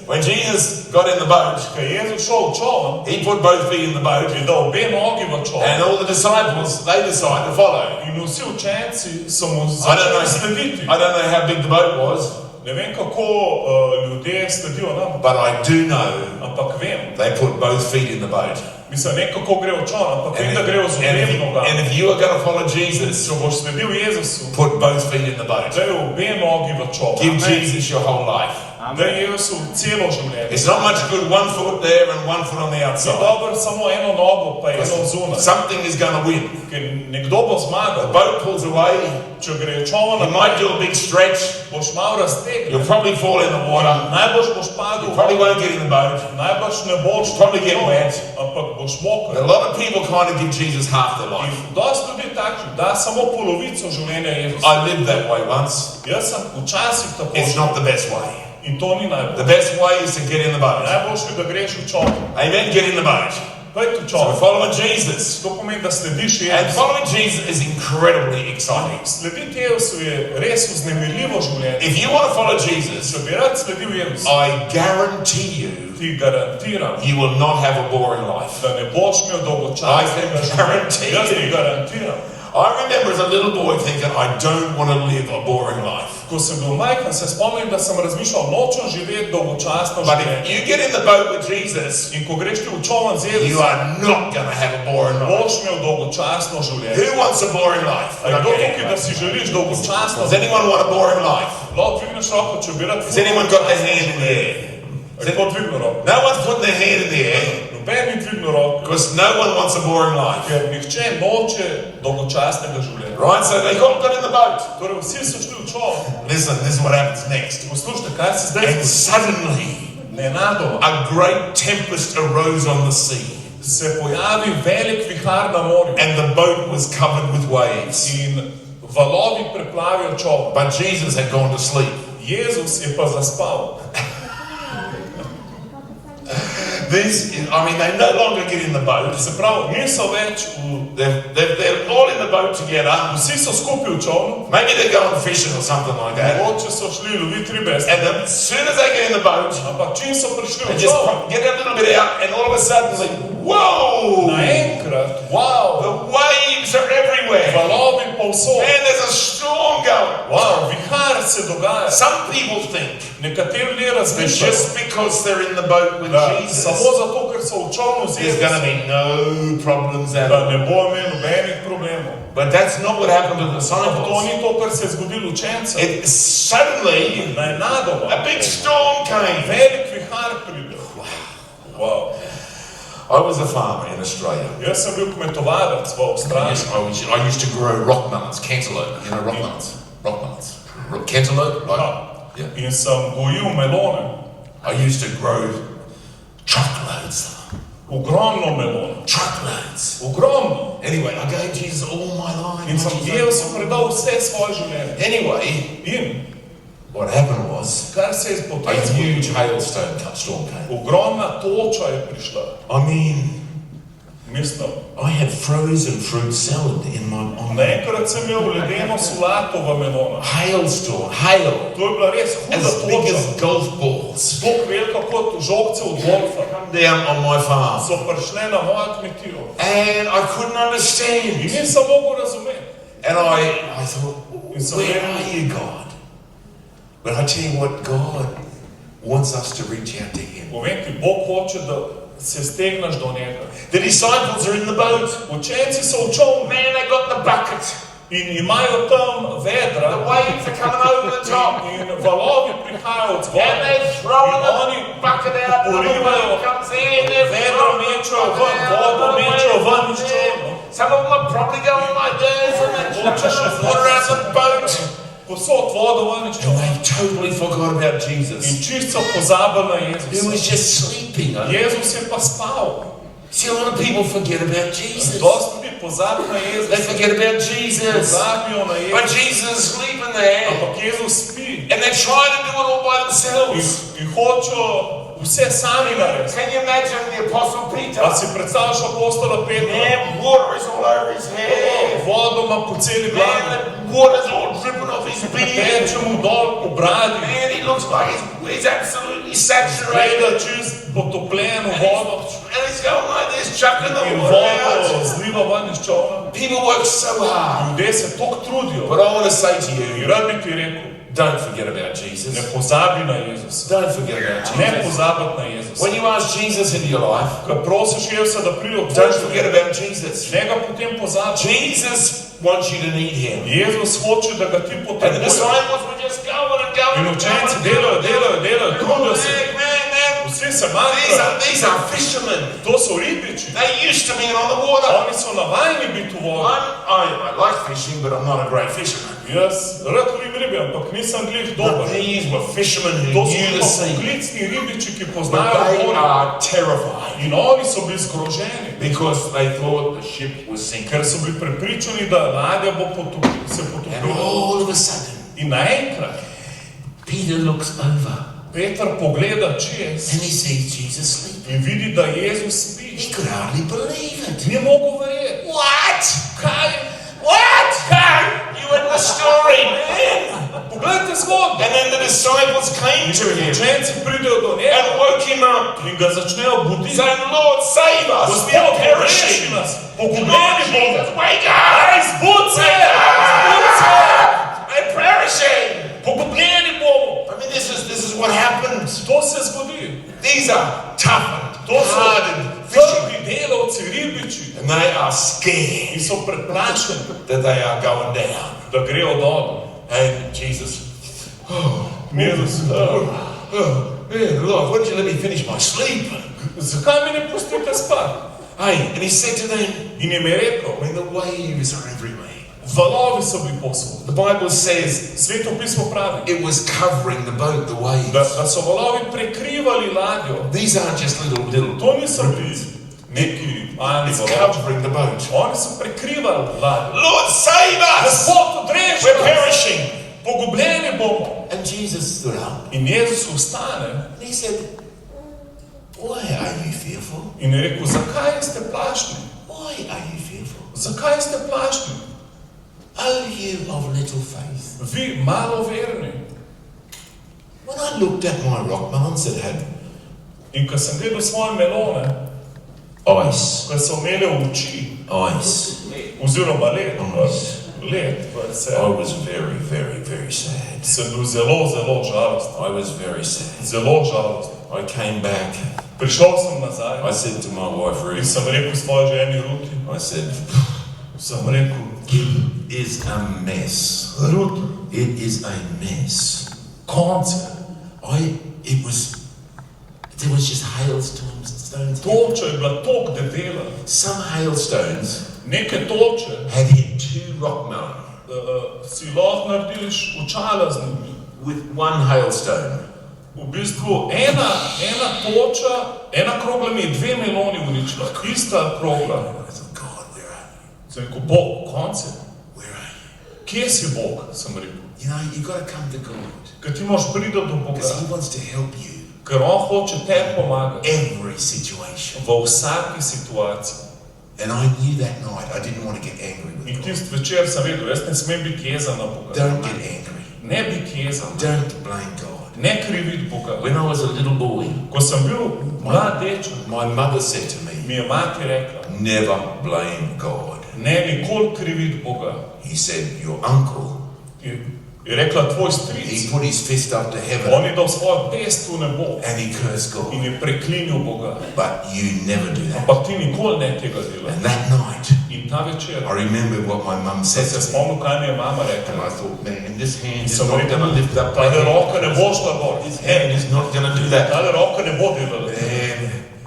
when Jesus got in the boat, Ko je Jezus šel v čoln, he put both feet in the boat, je dal obe nogi v čoln. and all the disciples, they decided to follow. In vsi učenci so mu začeli slediti. I don't know how big the boat was, Ne vem, kako ljudje sledijo nam, but I do know ampak vem. they put both feet in the boat. Mislim, ne kako gre v čoln, ampak vem, da gre z obema nogama. And if you are going to follow Jesus, Če boš sledil Jezusu, put both feet in the boat. daj obe nogi v čoln. Give Jesus your whole life. Daj Jezusu celo življenje. It's not much good one foot there and one foot on the Ni outside. dobro samo eno nogo, pa eno zunaj. Something is going to win. Ker nekdo bo The zmagal. boat pulls away, Če gre čoln, you might do a big stretch, boš malo raztegnil. you'll probably fall in the water, Najboljš boš padel, you probably won't get in the boat. najboljš ne boš Probably get wet. ampak boš A moker. lot of people kind of give Jesus half their life. Dosti ljudi takšnih, da samo polovico življenja Jezusa. I lived that way once. Jaz sem včasih tako It's živel. not the best way. In to ni The najbolj. best way is to get in the boat. Najboljše je, da greš v čoln. Amen. Get in the boat. Pojdi v So čoln. following Jesus. To pomeni, da slediš And Jezusu. following Jesus is incredibly exciting. Slediti Jezusu je res vznemirljivo življenje. If you want to follow Jesus, Če bi rad sledil Jezusu, I guarantee you, ti garantiram, you will not have a boring life. da ne boš imel dolgočasnega I guarantee življenja. Jaz ti you. garantiram. I remember as a little boy thinking, I don't want to live a boring life. Ko sem bil majhen, se spomnim, da sem razmišljal, nočem živeti dolgočasno But if življenje. you get in the boat with Jesus, In ko greš ti v čoln z you Jezusom, are not going to have a boring life. boš imel dolgočasno življenje. Who wants a boring life? A je kdo tukaj, da si želiš dolgočasno Does anyone want a boring life? Lahko dvigneš roko, če bi rad. Has anyone got their hand in the air? Kdo dvigne roko? No one's putting their hand in the air Noben ni dvignil roko, because no one wants a boring life. ker nihče noče dolgočasnega življenja. Right? So they all got in the boat. Torej vsi so šli v čoln. Listen, this is what happens next. Poslušajte, kaj se zdaj And zgodi. suddenly, Nenadoma a great tempest arose on the sea, se pojavi velik vihar na morju and the boat was covered with waves. in valovi preplavijo čoln. But Jesus had gone to sleep. Jezus je pa zaspal. They no longer get in the boat. Se pravi, niso več v... They're all in the boat together. Vsi so skupaj v čolnu, Maybe they're going fishing or something like that. mogoče so šli loviti ribe, And as soon as they get in the boat, ampak čim so prišli they v just čoln, get a little bit out, and all of a sudden, it's like, whoa! naenkrat, The wow, waves are everywhere. valovi povsod, Man, there's a storm going. wow, vihar se dogaja. Some people think Nekateri ljudje that razmišljajo, just because they're in the boat with da Jesus, samo zato, ker so v čolnu z there's going to Jezusom, be no problems at da all. ne bo imel nobenih problemov. But that's not what happened to the To disciples. ni to, kar se je zgodilo učencem. Suddenly, Nenadoma, a big storm came. velik vihar pride. Wow. I was a farmer in Australia. Jaz sem bil kmetovalec v Avstraliji. Yes, I used to grow rock melons, cantaloupe. You know rock melons? Rock melons. Cantaloupe? Like, yeah. In sem gojil melone. I used to grow truckloads. Ogromno melone. Truckloads. Ogromno. Anyway, I gave Jesus all my life. In sem Jezusu predal vse svoje življenje. Anyway, In what happened was kar se je a potem huge hailstone storm came. ogromna toča je prišla. I mean, Mislim, I had frozen fruit salad in my naenkrat sem imel ledeno solato v melonah. hailstorm. Hail To je bila res huda as big toča. as golf balls Bog velika kot žogce od golfa. down on my farm. So prišle na mojo kmetijo. And I couldn't In understand. nisem mogel razumeti. And I thought, where are you, God? But I tell you what, God wants us to reach out to Him. Povem ti, Bog hoče, da se stegneš do njega. The disciples are in the boat. Učenci so v čolnu Man, they got the bucket. in imajo tam vedra. The waves are coming over the top. In valovi prihajajo od And zgoraj. they're throwing In oni the bucket out. And the porivajo boat comes in. They're vedro, throwing the mečejo bucket ven, out. vodo The mečejo waves ven iz come čolna. in. Some of them are probably going like this. And they're Mogoče še chucking the water out the boat. Posod vodo ven iz And čolna. they totally forgot about In Jesus. čisto pozabili na He Jezusa. was just sleeping. Jezus je pa spal. See, a lot of people forget about Jesus. Dosti ljudi pozabi na They Jezusa. forget about Jesus. Pozabijo na But Jezusa. Jesus is sleeping there. Ampak Jezus spi. And they're trying to do it all by themselves. In hočejo vse sami narediti. Can you imagine the Apostle Peter? A si predstavljaš apostola Petra? Man, water is all over his head. Vodo ima po celi glavi. Man, water's all dripping off his beard. Teče mu dol po bradi. Man, he looks like he's absolutely saturated. Gleda čist potopljeno vodo. And he's going like this, chucking the In water vodo out. zliva ven iz čovna. People work so hard. Ljudje se toliko trudijo. But I want to say to In you, rad bi ti rekel, don't forget about Jesus. ne pozabi na Jezusa. Don't forget about Ne Jesus. pozabiti na Jezusa. When you ask Jesus into your life, Ko prosiš Jezusa, da pride v don't tvoj forget življenje, about Jesus. ne ga potem pozabi. Jesus wants you to need him. Jezus hoče, da ga ti And the potrebuješ. disciples were just going and going In and učenci going. delajo, trudijo se. Man. Vsi se manjkajo. These are fishermen. To so ribiči. They used to be on the water. Oni so navajeni biti v vodi. I like fishing, but I'm not a great fisherman. Jaz rad lovim ribe, ampak nisem glih dober. But these were fishermen who To so knew the pa sea. poklicni ribiči, ki But poznajo they vodo. are terrified In oni so bili zgroženi, because they thought the ship was sinking. ker so bili prepričani, da ladja bo se And potopila. all of a sudden, In naenkrat Peter looks over Peter pogleda čez and he sees Jesus sleeping. in vidi, da Jezus spi. He could hardly believe it. Ni mogel verjeti. What? Kaj? What? You in the story, man. Poglejte zgodbo. And then the disciples came to him Učenci pridejo do njega and woke him up, in ga začnejo buditi. saying, Lord, save us, we are Gospod, perishing. reši nas. Lord Pogubljeni bomo. Jesus, wake up! Zbud se! Zbud se! We're perishing. Pogubljeni bomo. I mean, this is what happens. To se zgodi. These are toughened, To so hardened fishermen, prvi delavci, ribiči. and they are scared In so preplašeni, that they are going down. da grejo dol. And Jesus, Jezus, yeah, Lord, why don't you let me finish my sleep? zakaj mi ne pustite spati? Hey, and he said to them, In jim je rekel, I mean, the waves are everywhere. valovi so bili povsod. The Bible says Sveto pismo pravi, it was covering the boat, the waves. da so valovi prekrivali ladjo. These aren't just little. To niso bili neki mali It's valovi. covering the boat. Oni so prekrivali ladjo. Lord, save us! Gospod, odreži We're nas. perishing. Pogubljeni bomo. And Jesus stood up In Jezus vstane and he said, why are you fearful? in je rekel, zakaj ste plašni? Why are you fearful? Zakaj ste plašni? Oh, you of little faith. Vi maloverni. When I looked at my rock melons that had In ko sem gledal svoje melone, ice, ko so imele oči, oziroma led, se I was very, very, very sad. sem bil zelo, zelo žalosten. I was very sad. Zelo žalosten. I came back. Prišel sem nazaj I said to my wife, in Ruth, sem rekel svoji ženi Ruti, I said, sem rekel, it is a mess. Rut, It is a mess. konce. There was just hailstones. Toča je bila tok debela. Some hailstones Neke toče had hit 2 rock melons si lahko narediš očala z njimi. with one hailstone. V bistvu ena toča, ena krogla mi je 2 meloni uničila. Ista krogla. I thought, God, where are you? Sem rekel, Bog, konce. Where are you? Kje si Bog, sem rekel. You know, you've got to come to God Ker ti moraš priti do Boga. because He wants to help you Ker on hoče te pomagati every situation. v vsaki situaciji. And I knew that night I didn't want to get angry with In God. tist večer sem vedel, jaz ne smem biti jezen na Boga. Don't get angry. Ne biti jezen. Don't blame God. Ne kriviti Boga. When I was a little boy, Ko sem bil mlad deček, my mother said to me, mi je mati rekla, never blame God. ne nikoli kriviti Boga. He said, your uncle, Je rekla, tvoj he stric, put his fist up to on heaven je dal svojo pest v nebo and he cursed God. in je preklinil Boga. But you never do that. Ampak ti nikoli ne tega delaš. And that night, In ta večer I remembered what my mum sem said se to me. spomnil, kaj mi je mama And rekla. I thought, man, this hand is Sem not rekel, going to lift up tale that roka ne hand. bo šla gor. This hand is not going to do that. Tale roka ne bo delala.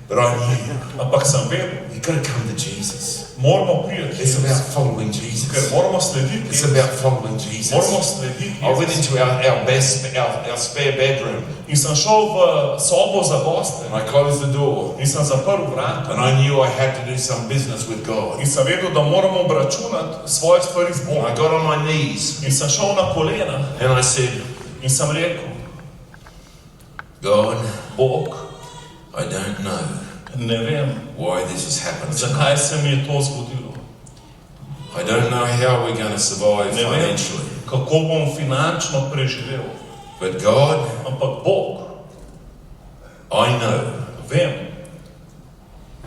But I knew, Ampak sem vedel, you've got to come to Jesus. moramo priti. It's about Ker following Jesus. moramo slediti. It's about following Jesus. Moramo slediti. I went into our spare bedroom In sem šel v sobo za goste. and I closed the door. In sem zaprl vrata. And I knew I had to do some business with God. In sem vedel, da moramo obračunati svoje stvari z I Bogom. got on my knees In sem šel na kolena and I said, in sem rekel, God, Bog, I don't know Ne vem, why this has happened. zakaj se mi je to zgodilo. I don't know how we're going to survive Ne vem, financially. kako bom finančno preživel. But God, Ampak Bog, I know vem,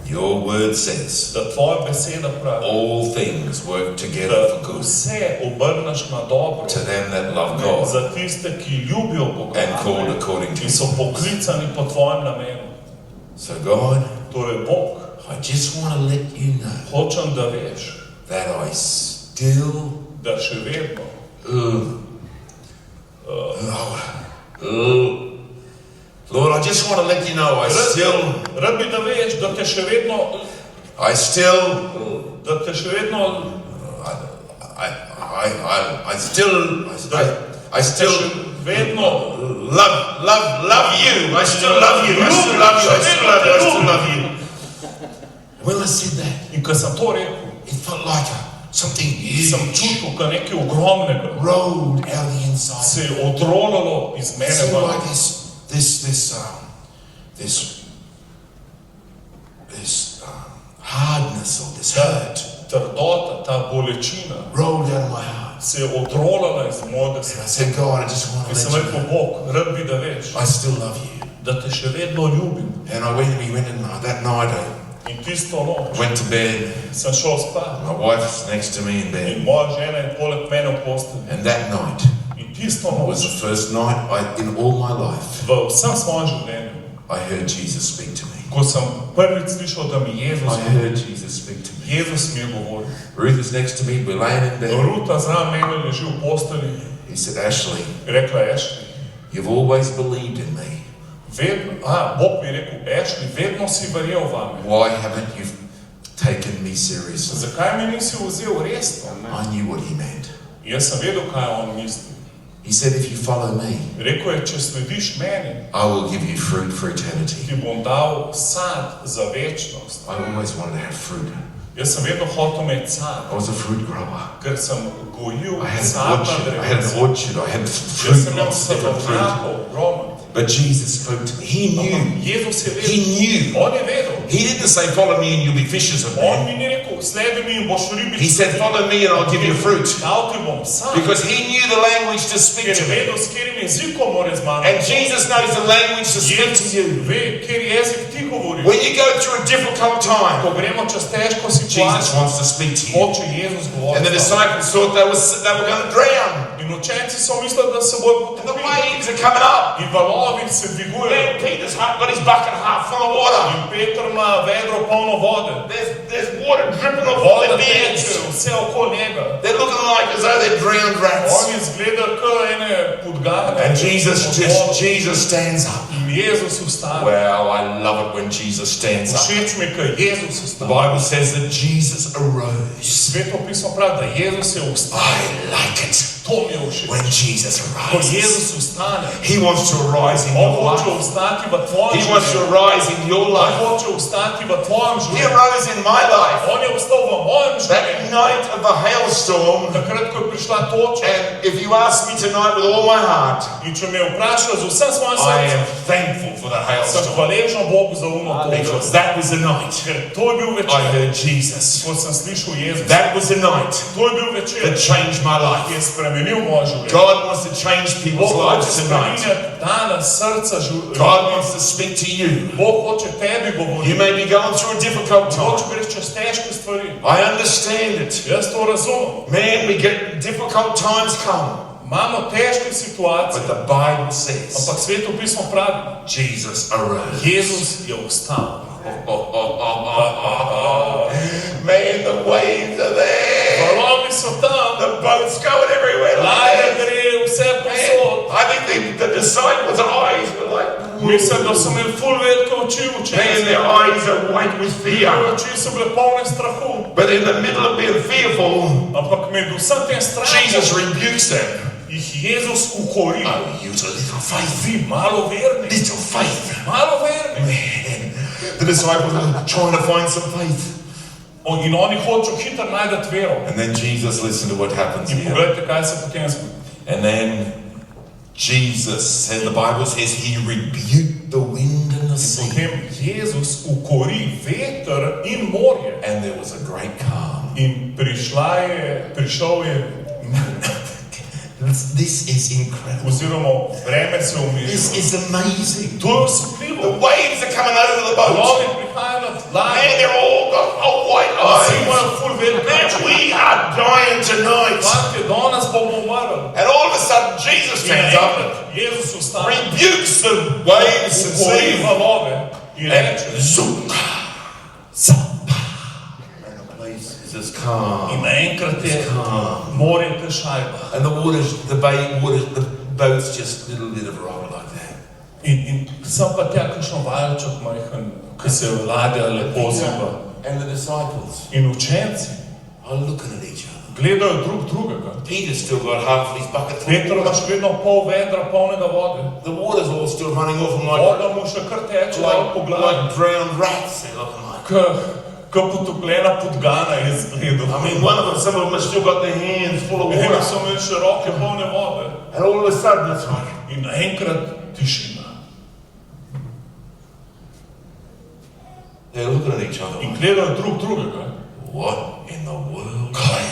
your word says da tvoja beseda pravi, all things work together da for good vse obrneš na dobro to them that love God za tiste, ki ljubijo Boga and called according to in so His purpose. poklicani po tvojem namenu. So God, Torej Bog, I just want to let you know hočem, da veš, that I still da še vedno Lord, I just want to let you know I still rad bi, da veš, da te še vedno I still da te še vedno I still vedno love you. I still love you. I still love you. I still love you. I still love you. When I said that, in ko sem to rekel, it felt like something sem huge čutil, kot nekaj ogromnega rolled out the inside. se je odrolalo iz It mene seemed ven. like this hardness or this hurt Trdota, ta bolečina rolled out of my heart. se je odrolala iz mojega And I srca. said, God, I just want to In sem let you rekel, know Bog, rad bi, da veš, I still love you. da te še vedno ljubim. And we went in that night. In tisto noč I went to bed. sem šel spat My wife's next to me in in bed. moja žena je poleg mene v postelji. And that night In tisto was noč the first night in all my life v vsem svojem življenju, I heard Jesus speak to me. ko sem prvič slišal, da mi Jezus I govori. heard Jesus speak to me. Jezus mi je govoril. Ruth is next to me. We're laying in bed. Ruta zraven mene leži v postelji. He said, Ashley, Rekla je, Ashley, you've always believed in me. Bog mi je rekel, Ashley, vedno si verjel vame. Why haven't you taken me seriously? Zakaj me nisi vzel resno? I knew what he meant. Jaz sem vedel, kaj on misli. He said, if you follow me, Rekel je, če slediš meni, I will give you fruit for eternity. ti bom dal sad za večnost. I always wanted to have fruit. Jaz sem vedno hotel imeti sad, I was a fruit grower. ker sem gojil I had sadna an drevesa. orchard. I had Jaz fruit, sem imel lots of different fruit. sadovnjakov, ogromno. But Jesus spoke to me. He knew. Jezus je He vedel. knew. On je vedel. He didn't say, follow me and you'll be fishers of On men. mi ni rekel, sledi mi in boš ribič. He said, follow me and I'll give you fruit. Dal ti bom sad. Because he knew the language to speak Ker to je me. vedel, s katerim jezikom mora z mano. And Jesus knows the language to speak to Jezus you. ve, kjer jezik ti govoriš. When you go through a difficult time, Ko gremo čez težko Jesus situacijo, wants to speak to you. hoče Jezus And the govoriti. disciples thought they were going to drown. In učenci so mislili, da se bojo And the potopili. waves are coming up. In valovi se dvigujejo. Man, Peter's got his bucket half full of water. In Peter ima vedro polno vode. There's water dripping off all Voda their beards. teče, vse okoli njega. They're looking like as though they're drowned rats. On izgleda kot ene podgane. And Jesus stands up. In Jezus ustane. Wow, I love it when Jesus stands up. Všeč mi, ko Jezus The ustane. Bible says that Jesus arose. Sveto pismo pravi, da Jezus je I ustane. like it To mi je všeč. when Jesus Ko arises. Jezus ustane, He wants to arise in on your hoče life. ustati v tvojem He wants to življenju. arise in your On life. hoče ustati v tvojem He življenju. arose in my life. On je vstal v mojem That življenju. night of the hailstorm. Takrat, ko je prišla toča. And if you ask me tonight with all my heart, In če me vprašaš z vsem svojim I srcem, am thankful for the sem hailstorm. hvaležen Bogu za uno Because točo. that was the night Ker to je bil I večer, heard Jesus. ko sem slišal Jezus. That was the night To je bil večer, that changed my ki life. je spremenil moje življenje. God wants to change people's Bog hoče lives tonight. spremenjati danes srca življenja. God wants to speak to you. Bog hoče tebi You govoriti. may be going through a difficult Hoče time. greš čez težke stvari. I understand it. Jaz to razumem. Man, we get difficult times come. Imamo težke But situacije, the Bible says ampak Sveto pismo pravi, Jesus arose. Jezus je vstal. Man, the waves are there. Valovi so tam, The boat's going everywhere. ladja gre vse posod. I think the disciples' eyes were like, Mislim, da so imeli ful velike oči man, učenci. their eyes are white with fear. Oči so bile polne strahu. But in the middle of being fearful, Ampak med vsem tem Jesus strahom rebukes them. jih Jezus ukori. Oh, you little faith. Vi malo verni, Little faith. malo verni. Man, the disciples are trying to find some faith. In oni hočejo hitro najdeti vero. And then Jesus, listen to what happens In here. pogledajte, kaj se potem zgodi. And then Jesus, and the Bible says, he rebuked the wind and the the sea. Potem Jezus ukori veter in morje. And there was a great calm. In prišel je This is incredible. oziroma vreme se umirilo. This is amazing. To je osupljivo. The waves are coming over the boat. Valovi prihajajo nad Man, ladjo. they're all got whole white Vsi eyes. imajo ful velike Man, oči. we are dying tonight. Fantje, danes bomo umrli. And all of a sudden, Jesus In stands up, enkrat Jezus vstane, rebukes the waves and ukori sea, valove in reče, and zoom, zapa. And the place is as in calm. naenkrat je Calm. morje kot šajba. And the boat's just a little bit of roll like that. In sem pa tja kakšen valjček majhen, ki se ladja lepo ziba. And the disciples In učenci are looking at each other. gledajo drug drugega. Peter's still got half of his bucket full. Peter ima še vedno pol vedra polnega vode. The water's all still running off him Voda mu še kar teče po glavi. like drowned rats. They're looking like. Ko potopljena podgana je zgledal. I mean, some of them have still got their hands full of Eni water. so imeli še roke polne vode. And all of a sudden, it's like, In naenkrat tišina. they're looking at each other. In gledajo drug drugega. What in the world? Kaj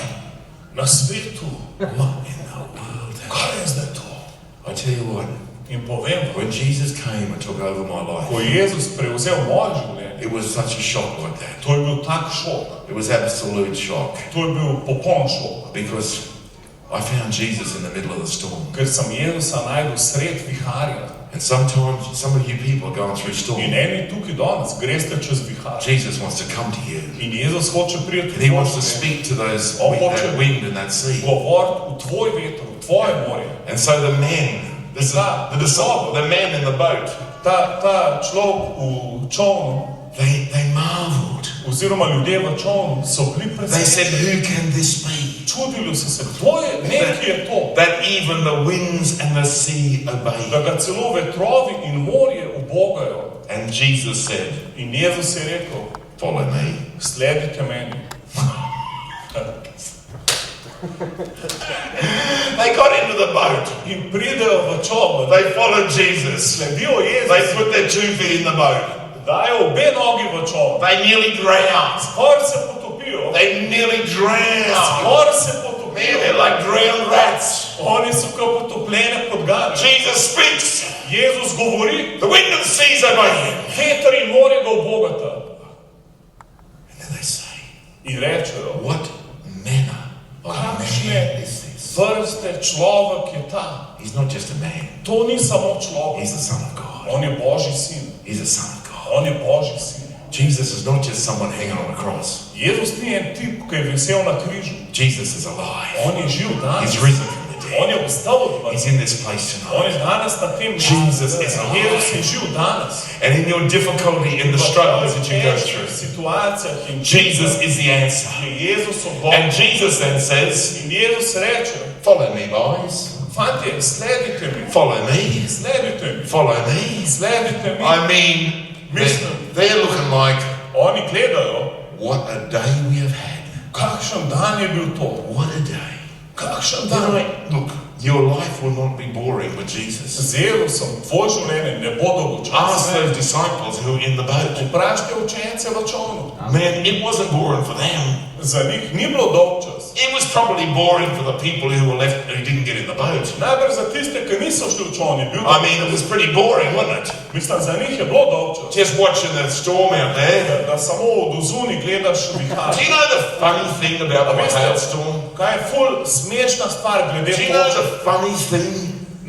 na svetu? What in the world? Kaj je zdaj to? I tell you what, In povem, when Jesus came and took over my ko life, je Jezus prevzel moje življenje, it was such a shock like that. to je bil tak šok. It was absolute shock. To je bil popoln šok. Because I found Jesus in the middle of the storm. Ker sem Jezusa najdel sred viharja. And sometimes some of you people are going through storm. In eni tukaj danes greste čez vihar. Jesus wants to come to you. In Jezus hoče priti And he v wants to tvoj speak to those On with that hoče wind and that sea. govoriti v tvoj veter, v tvoje morje. And so the men, the men in the boat, Ta človek v čovnu, they marveled. oziroma ljudje v čovnu so bili They said, presenečeni. who can this be? Čudili so se, kdo je, nekaj je to, That even the winds and the sea da obey. ga celo vetrovi in morje ubogajo. And Jesus said, In Jezus je rekel, follow me. sledite meni. They got into the boat. In pridejo v čovn, They followed Jesus. sledijo They Jezus, put their 2 feet in the boat. dajo obe nogi v čovn, They nearly drowned. skoraj se potopijo, They nearly drowned. skoraj se Man, potopijo. they're like drowned rats. Oni so kot potopljene podgane. Jesus speaks. Jezus govori, The wind and the seas obey him. veter in morje ga ubogata. And then they say, In rečejo, what manner of man kakšne is this? vrste človek je ta. He's not just a man. To ni samo človek, He's the Son of God. on je Božji sin. He's the Son of God. On je Božji sin. Jesus is not just someone hanging on a cross. Jezus ni en tip, ki je visel na križu. Jesus is alive. On je živ danes. He's risen from the On dead. je vstal od He's mrtvih. in this place On je tonight. danes na tem Jesus mestu. is alive. Jezus je živ danes. And in your difficulty, in the struggles that you go V through, situacijah in Jesus is the answer. je Jezus And odgovor. Jesus then says, In Jezus reče, follow me, boys. fantje, sledite mi. Follow me. Sledite mi. Follow me. Sledite mi. I mean, they're looking like, Oni gledajo, what a day we have had. kakšen dan je bil to. What a day. Kakšen You dan. know, look, your life will not be boring with Jesus. Z Jezusom tvoje življenje ne bo Ask dolgočasno. those disciples who were in the boat. Vprašajte učence v čovnu. Man, it wasn't boring for them. Za njih ni bilo dolgčas. It was probably boring for the people who were left, who didn't get in the boat. Najbrž za tiste, ki niso šli v čovni, bil I mean, it was pretty boring, wasn't it? Mislim, za njih je bilo dolgčas. Just watching the storm out there. Da samo od ozuni gledaš vihar. Do you know the funny thing about the hailstorm? Kaj je ful smešna stvar glede Do you know toče? the funny thing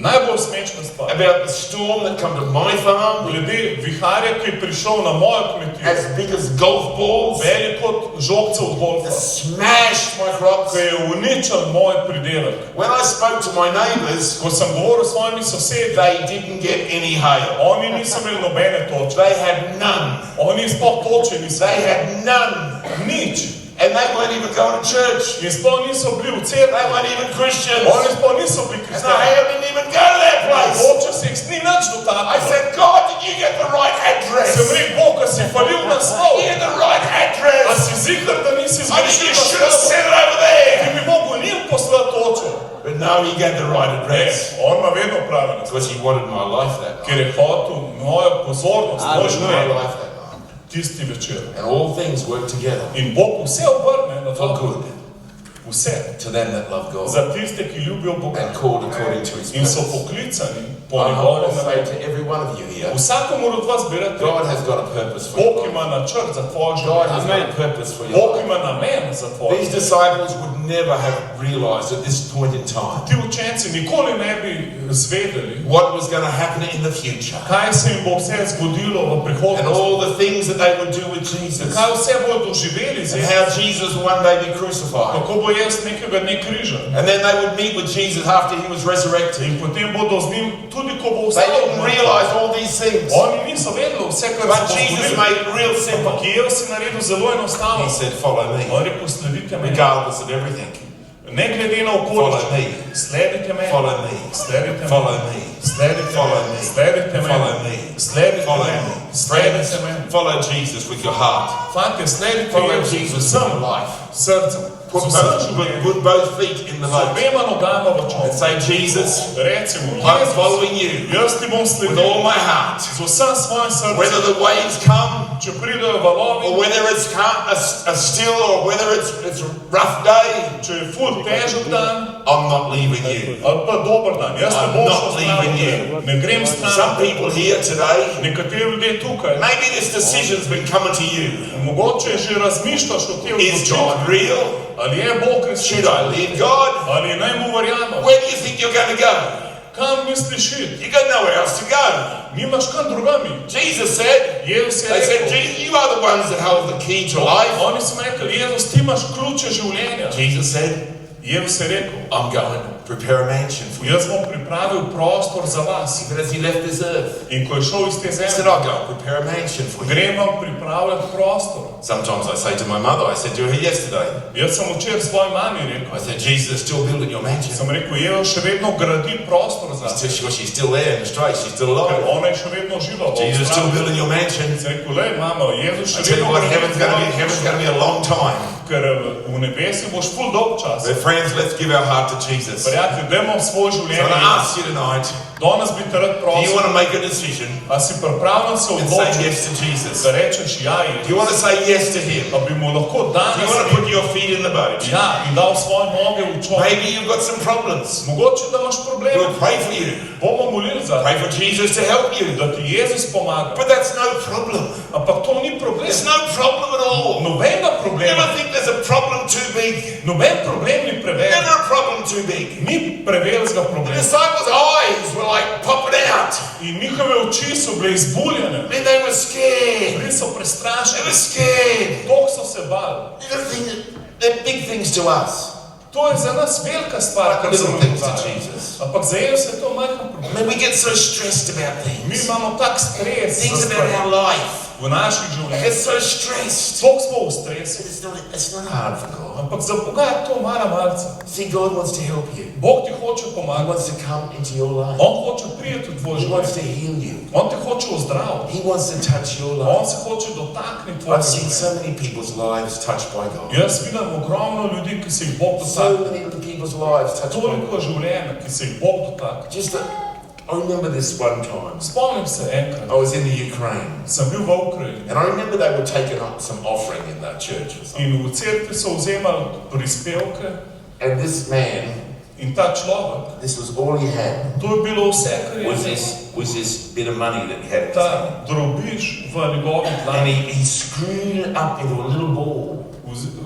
Najbolj smešna stvar. about the storm that come to my farm? Glede viharja, ki je prišel na mojo kmetijo. As big as golf balls, Velik kot žogce od golfa. smashed my crops. Ki je uničil moj pridelek. When I spoke to my neighbours, Ko sem govoril s svojimi sosedi, they didn't get any hail. oni niso imeli nobene toče. They had none. Oni sploh toče niso They imeli. had none. Nič. And they weren't even going to church. In sploh niso bili v They cerkvi. weren't even Christians. Oni sploh niso bili And the kristjani. hail didn't even go to that place. Toče se jih ni nič I dotaknilo. said, God, did you get the right Sem address? rekel, Bog, a si falil naslov. You get the right A address. si zikr, da nisi I think zgrešil you should have naslov. sent it over Ti there. bi mogel njim poslati točo. But no, he gave the right address. On ima vedno pravi naslov. Because he wanted my life that Ker night. je hotel mojo pozornost, He moj wanted my življenje, life that night. tisti večer. And all things work together In Bog vse obrne na for to good vse. to them that love God Za tiste, ki ljubijo Boga and called according to his in so purpose. poklicani po I want njegovem to say namenu. to every one of you here, Vsakomur od vas bi rad God rekel, has got a purpose for Bog you. ima načrt za tvoje God has življenje. got a purpose for your Bog life. ima namen za tvoje These življenje. disciples would never have realized at this point in time Ti učenci nikoli ne bi zvedeli, what was going to happen in the future kaj se jim bo vse zgodilo v and prihodnosti. all the things that they would do with Jesus Kaj vse bodo doživeli z and Jezusom. how Jesus would one day be crucified. Kako bo Jezus nekega dne križan. And then they would meet with Jesus after he was resurrected. In potem bodo z njim tudi, ko bo They vstal. didn't realize all these things. Oni niso vedeli vse, kar But se bo Jesus zgodilo. made it real simple. Ampak Jezus je naredil zelo enostavno. He said, follow me, On je posledite me. regardless of everything. Ne glede na Follow okoliščine. me. Sledite me. Follow me. Sledite me. Follow me. Sledite Follow me. me. Sledite me. Follow me. Sledite Follow me. me. Sledite Friends, me. follow Jesus with your heart. Fantje, sledite Follow Jezusa Jesus z with vsem your life. srcem. Put Z vsem both, življenjem. put both feet in the Z boat obema nogama v and čovek. say, Jesus, Recimo, I'm Jezus, following you jaz ti bom with sledil all my heart. z vsem svojim Whether srcem. the waves come Če pridejo valovi, or whether it's a still or whether it's a rough day, če je ful težek dan, I'm not leaving you. ali pa dober dan, jaz ne I'm bom not šel leaving you. stran, ne grem Some stran. people here today, Nekateri ljudje tukaj, maybe this decision's been coming to you. mogoče že razmišljaš o tem Is God real? ali je Bog Should resničen, I leave God? ali naj mu verjamem. Where do you think you're going to go? Kam misliš iti? You got nowhere else to go. Nimaš kam drugami. Jesus said, Jezus je they said, rekel, Jesus, you are the ones that hold the key to life. oni so mi rekli, Jezus, ti imaš ključe življenja. Jesus said, Jezus je rekel, I'm going to prepare a mansion for you. jaz bom pripravil prostor za vas. Even as he left this earth, In ko je šel iz te he said, zemlje, I'll go and prepare a mansion for you. grem vam pripravljati prostor. Sometimes I say to my mother, I said to her yesterday, Jaz sem včeraj svoji mami rekel, I said, Jesus is still building your mansion. sem rekel, Jezus še vedno gradi prostor za vas. She's still there in Australia, she's still Ker alive. ona je še vedno živa. v Jesus is still Avstraliji. building your mansion. Sem rekel, lej, mama, Jezus I še tell you vedno what, gradi heaven's going to be a long time. Ker v nebesi boš ful dolg čas. So friends, let's give our heart to Jesus. So Prijatelji, dajmo svoje I življenje. want to ask you tonight, Danes bi te rad do you want prosil, to make a decision a si pripravljen se and say odločiti, yes to Jesus? da rečeš ja, Do you Jezus, want to say yes to him? pa bi mu lahko Do you danes want to put your feet in the boat? ja in dal svoje noge v čovek. Maybe you've got some problems. Mogoče da imaš probleme, We'll pray for you. bomo molili za Pray for Jesus to help you. da ti Jezus pomaga. But that's no problem. Ampak to ni problem. There's no problem at all. Nobenega Never problema. think there's a problem too big. Noben problem ni prevelik. Never a problem too big. Ni prevelikega The problema. disciples' eyes were like popping out. In njihove oči so bile izbuljene. I mean, they were scared. Bili so They prestrašeni. were scared. Tok so se bali. You got to think that they're big things to us. To je za nas velika stvar, kar se Little nam things to dogaja. Jesus. Ampak za Jezus je to majhen I problem. mean, we get so stressed about Mi things. imamo tak stres Things za about stvari our life. v naših We življenjih. get so stressed. Tok smo v stresu. It's not hard for God. Ampak za Boga je to mala malce. See, God wants to help you. Bog ti hoče He pomagati. wants to come into your life. On hoče prijeti v tvoj He wants življenje. to heal you. On te hoče ozdraviti. He wants to touch your On life. se hoče dotakniti I've tvojega seen življenja. so many people's lives touched by God. Jaz vidim ogromno ljudi, ki se jih Bog So dotakne. many people's lives touched by Toliko God. življenja, ki se jih Bog dotakne. Just I remember this one time. Spomnim se enkrat, I was in the Ukraine, sem bil v Ukrajini and I remember they were taking up some offering in that church or something. in v cerkvi so vzemali prispevke And this man, in ta človek, this was all he had, to je bilo vse, kar je imel. was this bit of money that he had. Ta drobiž v njegovih And dlanih, he screwed it up into a little ball,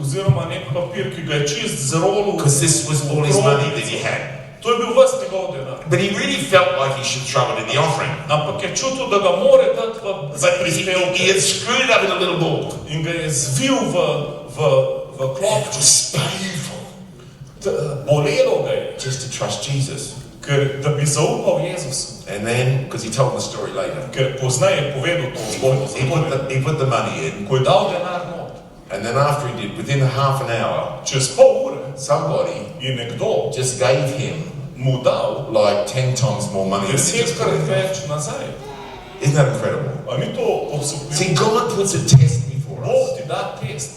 oziroma nek papir, ki ga je čist zrolil. because this was all his money that he had. To je bil ves njegov denar. But he really felt like he should throw it in the offering. Ampak je čutil, da ga more dati za But he prispevke had screwed it up in a little ball. in ga je zvil v It klopču. was painful. Bolelo ga je, Just to trust Jesus. ker da bi zaupal Jezusu. And then, because he told the story later, Ker poznaj je povedal to zgodbo. he put the money in, Ko je dal denar not, and then after he did, within half an hour, čez pol ure somebody je nekdo just gave him mu dal like 10 times more money. than he just put 10krat in. več nazaj. Isn't that incredible? A ni to See, obsupljivo. God puts a test before Bog us. ti da test.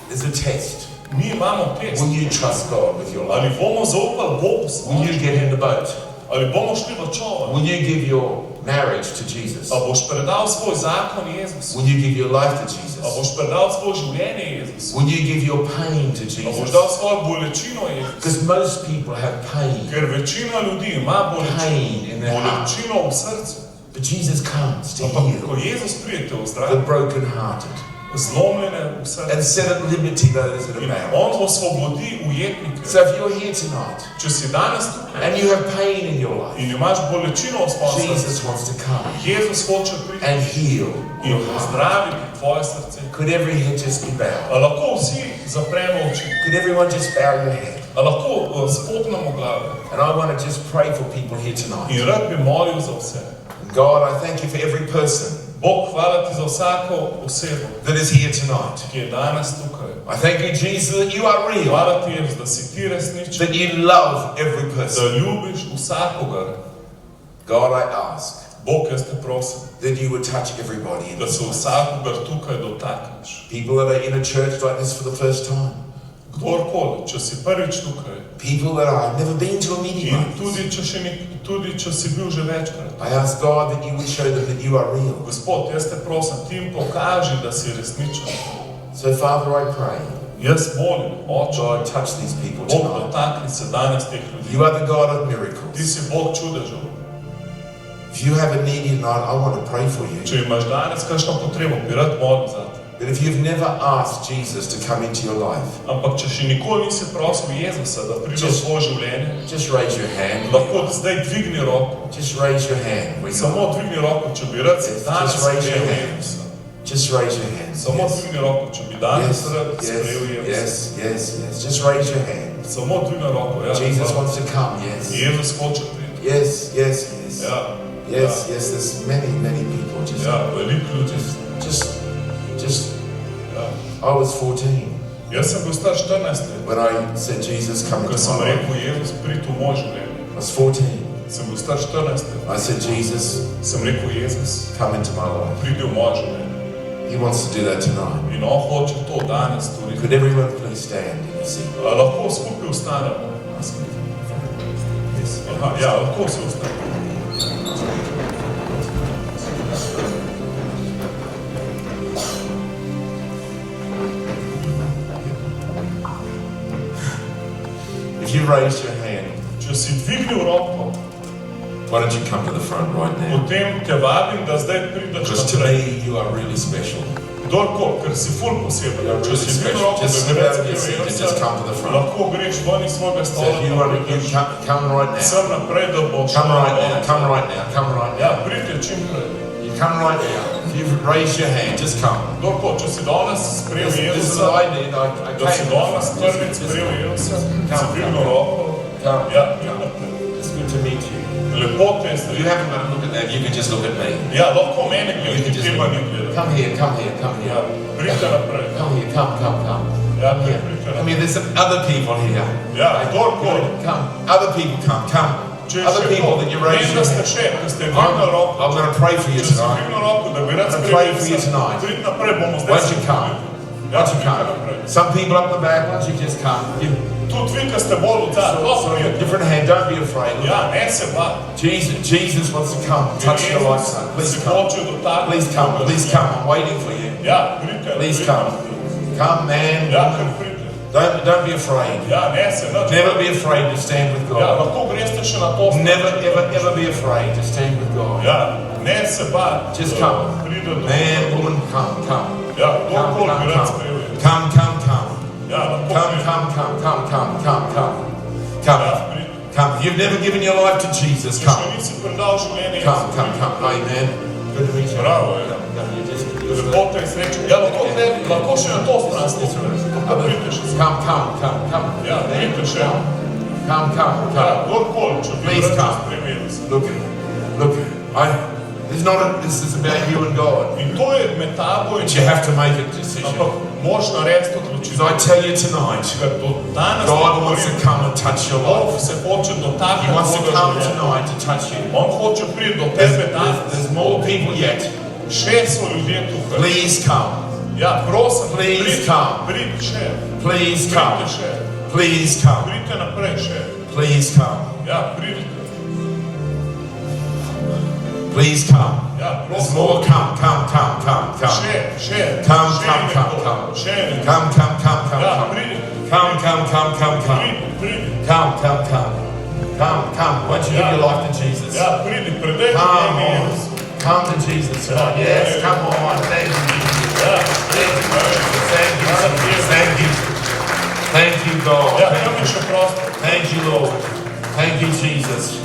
There's a test. Mi imamo test. Will you trust God with your Ali life? bomo zaupali Bogu Will svoje you get in the boat? Ali bomo šli v čoln? Will you give your marriage to Jesus? A boš predal svoj zakon Jezusu? Will you give your life to A Jesus? boš predal svoje življenje Jezusu? Will you give your pain to A boš Jesus? dal svojo bolečino Jezusu? Because most people have pain. Ker večina ljudi ima Pain in their heart. bolečino v srcu. But Jesus comes to Ampak ko heal Jezus pride v the zdravje, brokenhearted zlomljene v and srcu, set at liberty those that are in bound. on osvobodi ujetnike. So if you're here tonight Če si danes tukaj and you have pain in your life, in imaš bolečino v svojem srcu, Jesus wants to come Jezus hoče priti and heal in your heart. zdraviti tvoje srce. Could every head just be bowed? A lahko vsi zapremo oči? Could everyone just bow your head? A lahko spognemo glave? And I want to just pray for people here tonight. In rad bi molil za vse. God, I thank you for every person Bog, hvala ti za vsako osebo, that is here tonight. ki je danes tukaj. I thank you, Jesus, that you are real, Hvala ti, Jezus, da si ti resničen, that you love every da person. ljubiš vsakogar. God, I ask Bog, jaz te prosim, that you would touch everybody in da this se place. vsakogar tukaj dotakneš. People that are in a church like this for the first time. Kdorkoli, če si prvič tukaj People that I've never been to a meeting in like this. tudi če si bil že večkrat. I ask God that you would show them that you are real. Gospod, jaz te prosim, ti jim pokaži, da si resničen. So, Father, I pray, Jaz molim, Oče, God, touch these people Bog, tonight. dotakni se danes teh ljudi. You are the God of Ti miracles. si Bog čudežev. If you have a need tonight, I want to pray for you. Če imaš danes kakšno potrebo, bi rad molil za te. But if you've never asked Jesus to come into your life, Ampak če še nikoli nisi prosil Jezusa, da pride v svoje življenje, just raise your hand. lahko zdaj dvigni roko. Just raise your hand. Samo dvigni roko, če bi rad danes Just raise your sprejel hand. Jezusa. Just raise your hand. Samo Yes. dvigni roko, če bi danes Yes, rad sprejel Jezusa. yes, yes, yes. Just raise your hand. Samo dvigni roko, ja. Jesus hvala. wants to come, yes. Jezus hoče priti. Yes, yes, yes. Ja, Yes, yes, there's many, many people. ja, veliko ljudi. Just, Ja. I was 14 Jaz sem bil star 14 let, when I said, Jesus, come ko into sem my life. rekel, Jezus, pridi v moje življenje. I was 14. Sem bil star 14 let, I said, Jesus, sem rekel, Jezus, come into my life. pridi v moje življenje. He wants to do that tonight. In on hoče to danes storiti. Could everyone please stand in your seat? A lahko skupaj vstanemo? Yes. Aha, ja, lahko se vstanemo. If you raise your hand, Če si dvignil roko, why don't you come to the front right now? potem te vabim, da zdaj prideš Because to naprej. me, you are really special. Kdorkoli, ker si ful poseben. You are Če really si dvignil special. roko, Just da slip bi rad out of your seat and just come to the front. lahko greš ven iz svojega So stola, if you da want to prideš come right now. sem naprej, da boš Come right now. Come right now. Come right Ja, now. pridite čim prej. You come right now. If you raise your hand, just come. Kdorkoli, če si danes sprejel This is Jezusa, what I did. I da si came. danes prvič sprejel Jezusa, si dvignil roko, Come. ja, prid naprej. It's good to meet you. Lepo te je You srečati. haven't got to look at that. You can just look at me. Ja, lahko mene You gledati, can just treba look. ni gledati. Come here. Come here. Come Ja, here. pridite naprej. Come here. Come. Come. Come. Ja, Here. pridite Come naprej. here. There's some other people here. Ja, kdorkoli. Come. Other people come. Come. Če Other še people to, that you raise vem, your da ste hand. še, da ste dvignili roko, I'm going to pray for you če si tonight. dvignil roko, da bi rad I'm gonna sprejel pray for you Jezusa, tonight. prid naprej, bomo zdaj Why don't you come? Ja, Why don't you pridite come? naprej. Some people up the back. Why don't you just come? You, Tudi vi, ki ste bolj od zadaj, lahko pridete. different hand. Don't be afraid. Ja, ne se bati. Jesus wants to come. Touch your life, son. Please si come. hoče dotakniti. Please come. Please come. I'm waiting for you. Ja, pridite. Please pridite. come. Come, man. Ja, woman. kar pridite. Don't be afraid. Ja, ne se nič. Never be afraid to stand with Ja, God. lahko greste še na to. Never, ever be afraid to stand with God. Ja, ne se bati. Just come. Pride do. Man, woman, come. Ja, Come, kdorkoli bi rad come, sprejel. come. Come. Ja, lahko Come, pride. come. Ja, pride. Come. If you've never given your life to Jesus, Če še come. nisi predal življenje, Come. Amen. Good to meet you. Bravo, ja. Lepo te je srečati. Ja, lahko še na to stran stopite. Lahko pridite še sem. Come. Ja, pridite še. Come. Ja, kdorkoli, če bi Please rad come. sprejel se. Look. This is about you and God. In to je med tabo in But you have to make a decision. ampak moraš narediti So odločitev. I tell you tonight, Ker do danes God wants to come and touch your Bog life. se hoče He dotakniti wants to tvojega come življenja. tonight to touch you. On hoče priti do tebe danes. There's more people yet. Še so ljudje tukaj. Please come. Ja, prosim, Please come. prid še. Please Pridite come. še. Please come. Pridite naprej še. Please come. Ja, pridite. Please come. Ja, There's prosim. more. Come. Še. Come. Še nekdo. Še nekdo. Come. Ja, pridite. Come. Pridite. Come. Why don't you give your life to Jesus? Ja, pridite. Predajte Come ime on. Jezus. Come to Jesus tonight. Yes, come on. Thank you, Jesus. Ja, Thank you, God. ja, tam je še prostor. Thank you, Lord. Thank you, Jesus.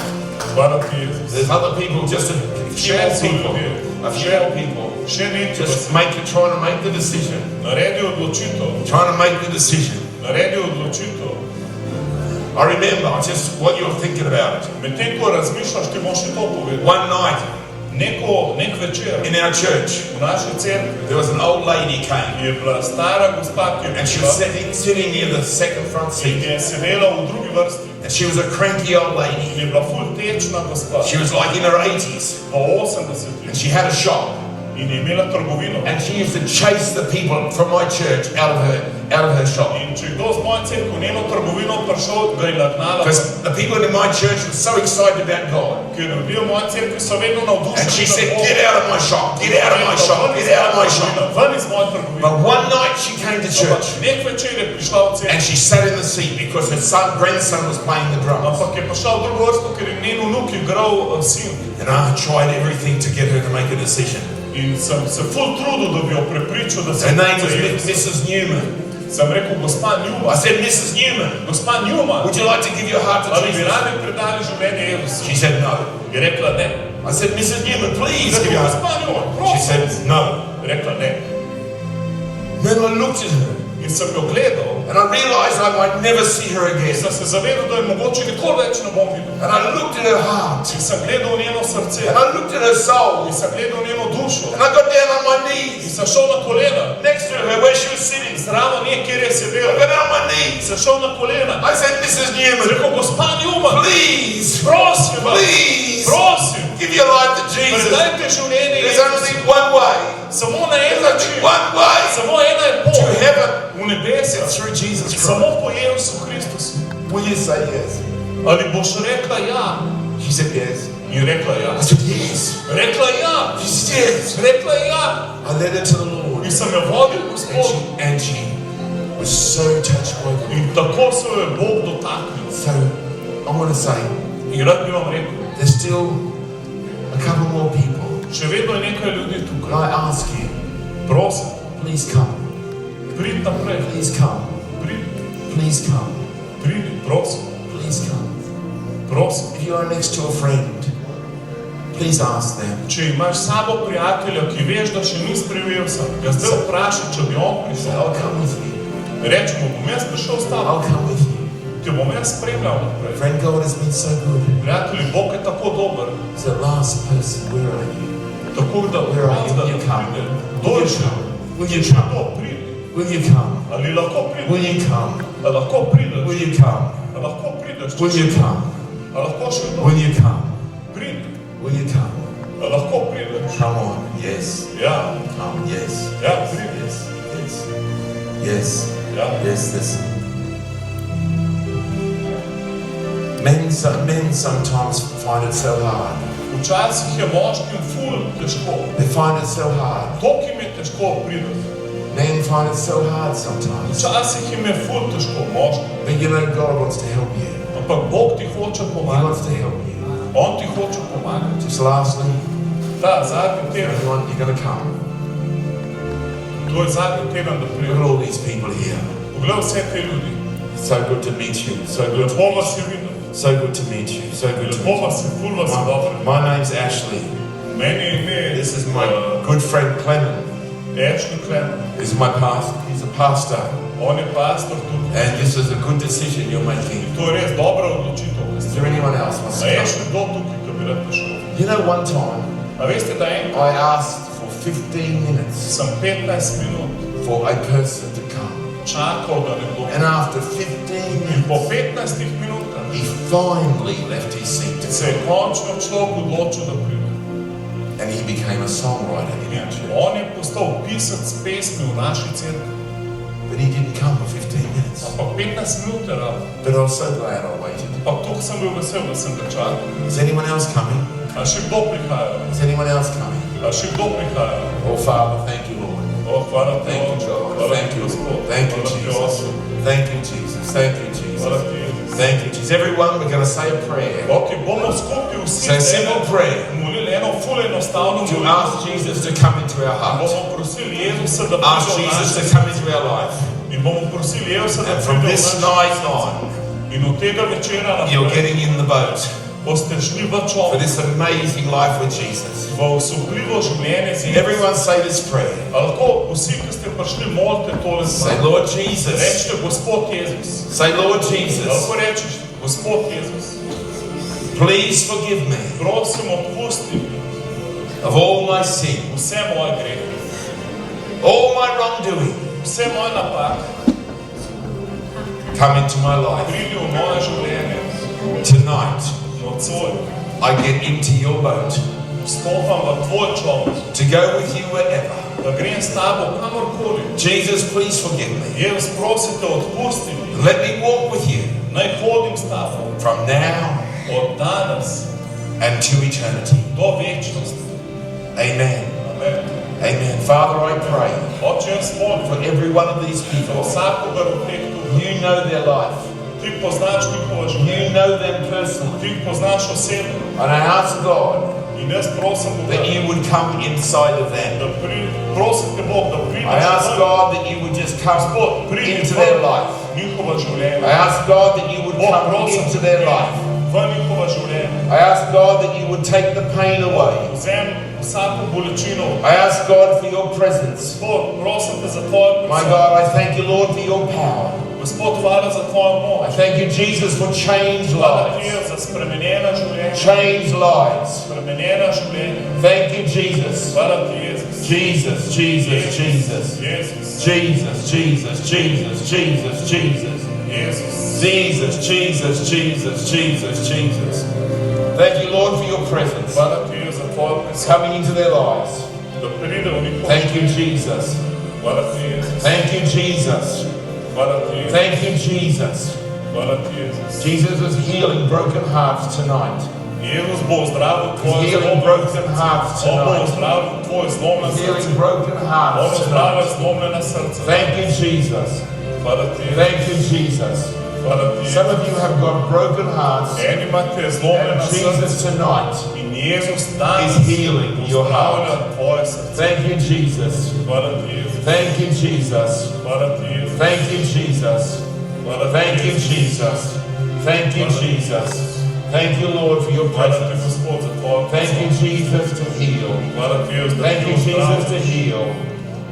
Hvala ti, Jezus. There's other people, just a few more people. A few more people. Še nekaj. Just trying to make the decision. Naredi odločitev. Trying to make the decision. Naredi odločitev. I remember just what you were thinking about it. Medtem ko razmišljaš, ti moraš to povedati. One night Nek večer in our church, v naši cerkvi there was an old lady came je bila stara gospa, ki je and she was prišla sitting near the second front in seat. je sedela v drugi vrsti. And she was a cranky old In lady. je bila ful tečna gospa, She was like in her 80s. po 80 And she had a shop. in je imela trgovino. And she used to chase the people from my church out of her shop. In če je kdo z moje cerkve v njeno trgovino prišel, ga je nagnala, Because the people in my church were so excited about God. ker ljudje v moje cerkvi so vedno And she said, navdušeni. get out of my shop, get out of my shop, get out of my shop. Ven iz moje trgovine. But one night she came to church Nek večer je prišla v and cerkvi, she sat in the seat because her grandson was playing the drums. ampak je prišla v drugo vrsto, ker je njen vnuk igral sin. And I tried everything to get her to make a decision. In sem se ful trudil, da bi jo prepričal, da se Her name was Jezus. Mrs. Newman. Sem rekel, gospa I Newman, said, Mrs. Newman, gospa Newman, would you like to give your heart to ali bi Jesus? radi predali življenje Jezusu? She said, no. Je rekla ne. I said, Mrs. Newman, please Rekel, give your heart. gospa Newman, She prosim. said, no. Rekla ne. Then I looked at her In sem jo gledal and I realized I might never see her in again. sem se zavedal, da je mogoče nikoli več ne bom videl. And I looked at her heart In sem gledal v njeno srce. and I looked at her soul In sem gledal v njeno dušo. and I got down on my In knees sem šel na kolena. next to her where she was sitting. Zraven nje, kjer je I sedela. got down on my knees. Sem šel na kolena. I said, Mrs. Newman, Rekel, gospa Newman, please, prosim vas, please, prosim, give your life to Jesus. predajte življenje There's Jezusu. only one way. Samo na en There's only način. one way Samo ena je to pot heaven. v nebesa. It's through Jesus Christ. Samo po Jezusu Kristusu. Will you say yes? Ali boš rekla ja? She said yes. In rekla ja. I said yes. Rekla ja. She said yes. Rekla ja. I led her to the Lord. In sem jo vodil k Gospodu. And she was so touched by God. In tako se jo je Bog dotaknil. So I want to say, In rad bi vam rekel, there's still a couple more people. še vedno je nekaj ljudi Can tukaj. I ask you, Prosim, please come. prid naprej. Please come. Prid, Please come. pridi, prosim, Please come. prosim. If you are next to a friend, please ask them. Če imaš s sabo prijatelja, ki veš, da še ni sprejel sam, ga zdaj vprašaj, če bi on Say, prišel. I'll come with you. Reči mu, bom jaz prišel s tabo, I'll come with you. te bom jaz spremljal naprej. Friend, God has been so good. Prijatelji, Bog je tako dober, So last person, where are you? tako da Where are you? da Will you come? pride. Will you Dođi, come? Will you če come? to pridi. Will you come? Ali lahko Will prideš? you come? A lahko prideš? Will you come? A lahko prideš? Will you come? A lahko še kdo? Will you come? Pridi. Will you come? A lahko prideš? Come on. Yes. Ja, Come. Yes. ja, pridi. Yes. Yes. Yes. Ja. Yes. This. Men sometimes find it so hard. Včasih je moškim ful težko. They find it so hard. To, ki mi je težko prideš. Men find it so hard sometimes. Včasih jim je ful težko, moškim. But you know, God wants to help you. Ampak Bog ti hoče He pomagati. wants to help you. On ti hoče pomagati. Just lastly, Ta zadnji teden, everyone, you're going to come. to je zadnji teden, da Look at prideš. all these people here. Poglej vse te ljudi. So good to meet you. So good. Lepo vas je videti. So good to meet you. So good to Lepo meet vas je, ful vas je dobro. you. My name's Ashley. Meni je ime, This is my good friend Clement. Ashley Clement. This is my pastor. He's a pastor. On je pastor tukaj. And this is a good decision you're making. To je res dobra odločitev. Is there anyone else wants A to je come? še kdo tukaj, ki bi rad prišel? You know, one time A veste, da I asked for 15 minutes sem 15 minut for a person to come. čakal, da nekdo And after 15 In po minutes, 15 minutah he finally left his seat to se je come. končno človek odločil, da pride. And he became a songwriter in our church. On je postal pisec pesmi v naši cerkvi. But But he didn't come for 15 minutes. Ampak 15 minut je rab. But I was so glad I waited. Ampak toliko sem bil vesel, da sem ga čakal. Is anyone else coming? A še kdo prihaja? Is anyone else coming? A še kdo prihaja? Oh, Father, thank you, Lord. Hvala ti, Thank you, God. hvala Thank ti, you, Gospod. Lord. Thank you, Hvala ti, Jesus. Oče. Thank you, Jesus. Thank you, Jesus. Hvala ti, Jezus. Thank you, Jesus. Everyone, we're going to say a prayer. Ok, bomo skupaj vsi Say a simple prayer molili eno ful enostavno to ask Jesus to come into our heart. Bomo prosili Jezusa, da Ask pride v Jesus to naše come into our life. in bomo prosili Jezusa, da And from pride v this naše night srce. on, In od tega večera you're naprej getting in the boat boste šli v for čoln, this amazing life with Jesus. v osupljivo življenje z Jezusom. Everyone say this prayer. A lahko vsi, ki ste prišli, molite tole z Say, mano. Lord Jesus. Rečite, Gospod Jezus. Say, Lord Jesus, Lahko rečeš, Gospod Jezus, please forgive me prosim, odpusti mi of all my sin, vse moje grehe, all my wrongdoing. vse moje napake, Come into my life. pridi v moje življenje. Tonight, Nocoj I get into your boat vstopam v tvoj čoln, to go with you wherever. da grem s tabo kamorkoli. Jesus, please forgive me. Jezus, prosite, odpusti mi. Let me walk with you Naj hodim s tabo from now od danes and to eternity. do večnosti. Amen. Amen. Amen. Father, I pray Oče, jaz molim for every one of these za people. vsakogar od teh tukaj. You know their life. Ti poznaš njihovo You življenje. know them personally. Ti poznaš osebno. And I ask God In jaz prosim Boga, that you would come inside of them. da prosim te Bog, da I prideš ask God that you would just come into their life. njihova življenja. I ask God that you would Bog, come prosim into te, their life. v njihova življenja. I ask God that you would take the pain away. Vzem vsako bolečino. I ask God for your presence. Gospod, prosim te za tvojo My God, I thank you, Lord, for your power. Gospod, hvala za tvojo I moč. thank you, Jesus, for changed Hvala ti lives. za spremenjena življenja. Changed lives. Spremenjena življenja. Thank you, Jesus. Hvala ti, Jezus. Jesus, Jesus, Jesus. Jezus. Jesus, Jesus, Jesus, Jesus, Jesus. Jezus. Jesus, Jesus, Jesus, Jesus, Jesus. Thank you, Lord, for your presence Hvala ti za tvojo prisotnost. coming into their lives. Da pride v njihovo Thank you, življenje. Jesus. Hvala ti, Jezus. Thank you, Jesus. Hvala ti, Jezus. Thank you, Jesus. Hvala ti, Jezus. Jesus is healing broken hearts tonight. Jezus bo zdravil tvoje Healing broken hearts On bo tonight. zdravil tvoje zlomljeno srce. Healing broken On hearts zdravil tonight. zlomljena srca. Thank you, Jesus. Hvala ti, Jezus. Thank you, Jesus. Hvala ti, Some Jezus. of you have got broken hearts, Eni imate and zlomljena Jesus srca. tonight In Jezus danes is healing your zdravlja heart. tvoje srce. Thank you, Jesus. Hvala ti, Jezus. Thank you, Jesus. Hvala ti, Jezus. Thank you, Jesus. Hvala ti, Thank you, Jezus. Jesus. Thank you, Jesus. Thank you, Lord, for your Hvala ti, presence. Gospod, za tvojo Thank you, prisotnost. Jesus, to heal. Hvala ti, Jezus, da Thank ti you, Jesus, to ozdraviš. heal.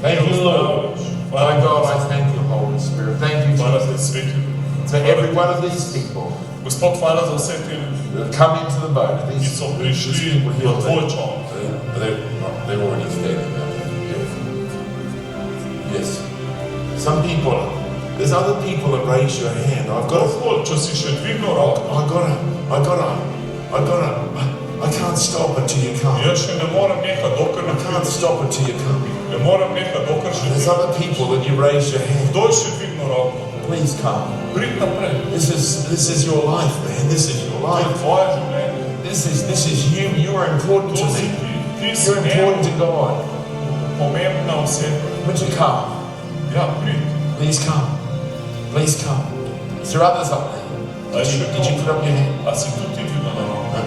Thank you, Lord. My God, I thank you, Holy Spirit. Thank you, Hvala Jesus. ti, Sveti Duh. To every one of these people Gospod, hvala za vse te ljudi, that have come into the boat, ki these so these prišli people v here, tvoj čoln. they're already standing there. Yes. Some people, there's other people that raise your hand. Gospod, če si še dvignil roko, I can't stop until you come. jaz še ne morem nehati, dokler ne I can't prideš. stop until you come. Ne morem nehati, dokler še There's dvigneš. other people that you raise your hand. Kdo je še dvignil roko? Please come. Prid naprej. This is your life, man. This is your To je life. tvoje življenje. This is you. You are important To to si me. ti. Ti si You're important to meni God. pomembna oseba. Would you come? Ja, prid. Please come. Please come. Is there others up there? A še Did you put up your hand? A si tudi ti dvignil roko? No?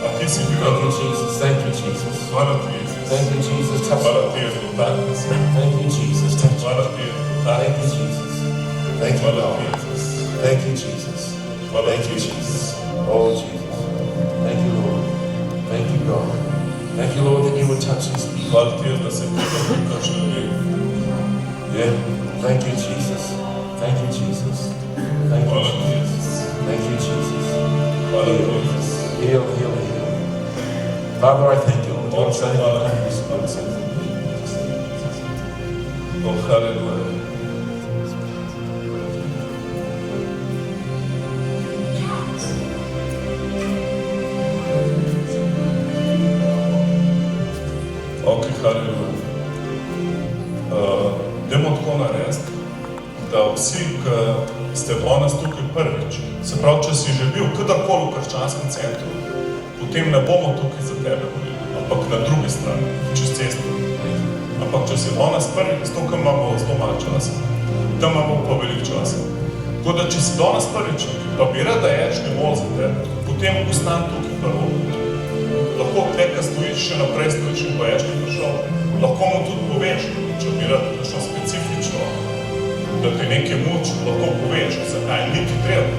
A ti si Thank dvignil you, roko? Jesus. Thank you, Jesus. Hvala ti, Jezus. Thank you, Jesus. Touch Hvala me. ti, Jezus. Dotakni se. Thank you, Jesus. Touch me. Hvala ti, Jezus. Thank Dotakni you, se. Jesus. Thank you, Hvala Lord. ti, Jezus. Thank you, Jesus. Hvala Thank ti, you, Jezus. Jesus. Oh, Jesus. Thank you, Lord. Thank you, God. Thank you, Lord, that you would touch these people. Hvala ti, Jezus, da se ti dotakneš ljudi. Yeah. Thank you, Jesus. Thank you, Jesus. Thank you, Hvala ti, Jesus. Jezus. Thank you, Jesus. Hvala ti, Jezus. Heal, heal, heal. Father, I thank you, Lord. Don't Oče, say hvala anything. ti, Gospod. Oh, haleluja. Ok, haleluja. Dajmo tako narediti. ste danes tukaj prvič. Se pravi, če si že bil kadarkoli v Krščanskem centru, potem ne bomo tukaj za tebe molili, ampak na drugi strani, čez cesto. Ampak če si danes prvič, s to, kar imamo zelo malo časa, tam imamo pa veliko časa. Tako da, če si danes prvič, pa bi rad, da ječni mol za tebe, potem ostan tukaj prvo. Lahko tleka stojiš, še naprej stojiš in pa ječni prišel. Lahko mu tudi poveš, če bi rad kakšno specifično, da te nekaj muči, lahko poveš, zakaj ni ti treba.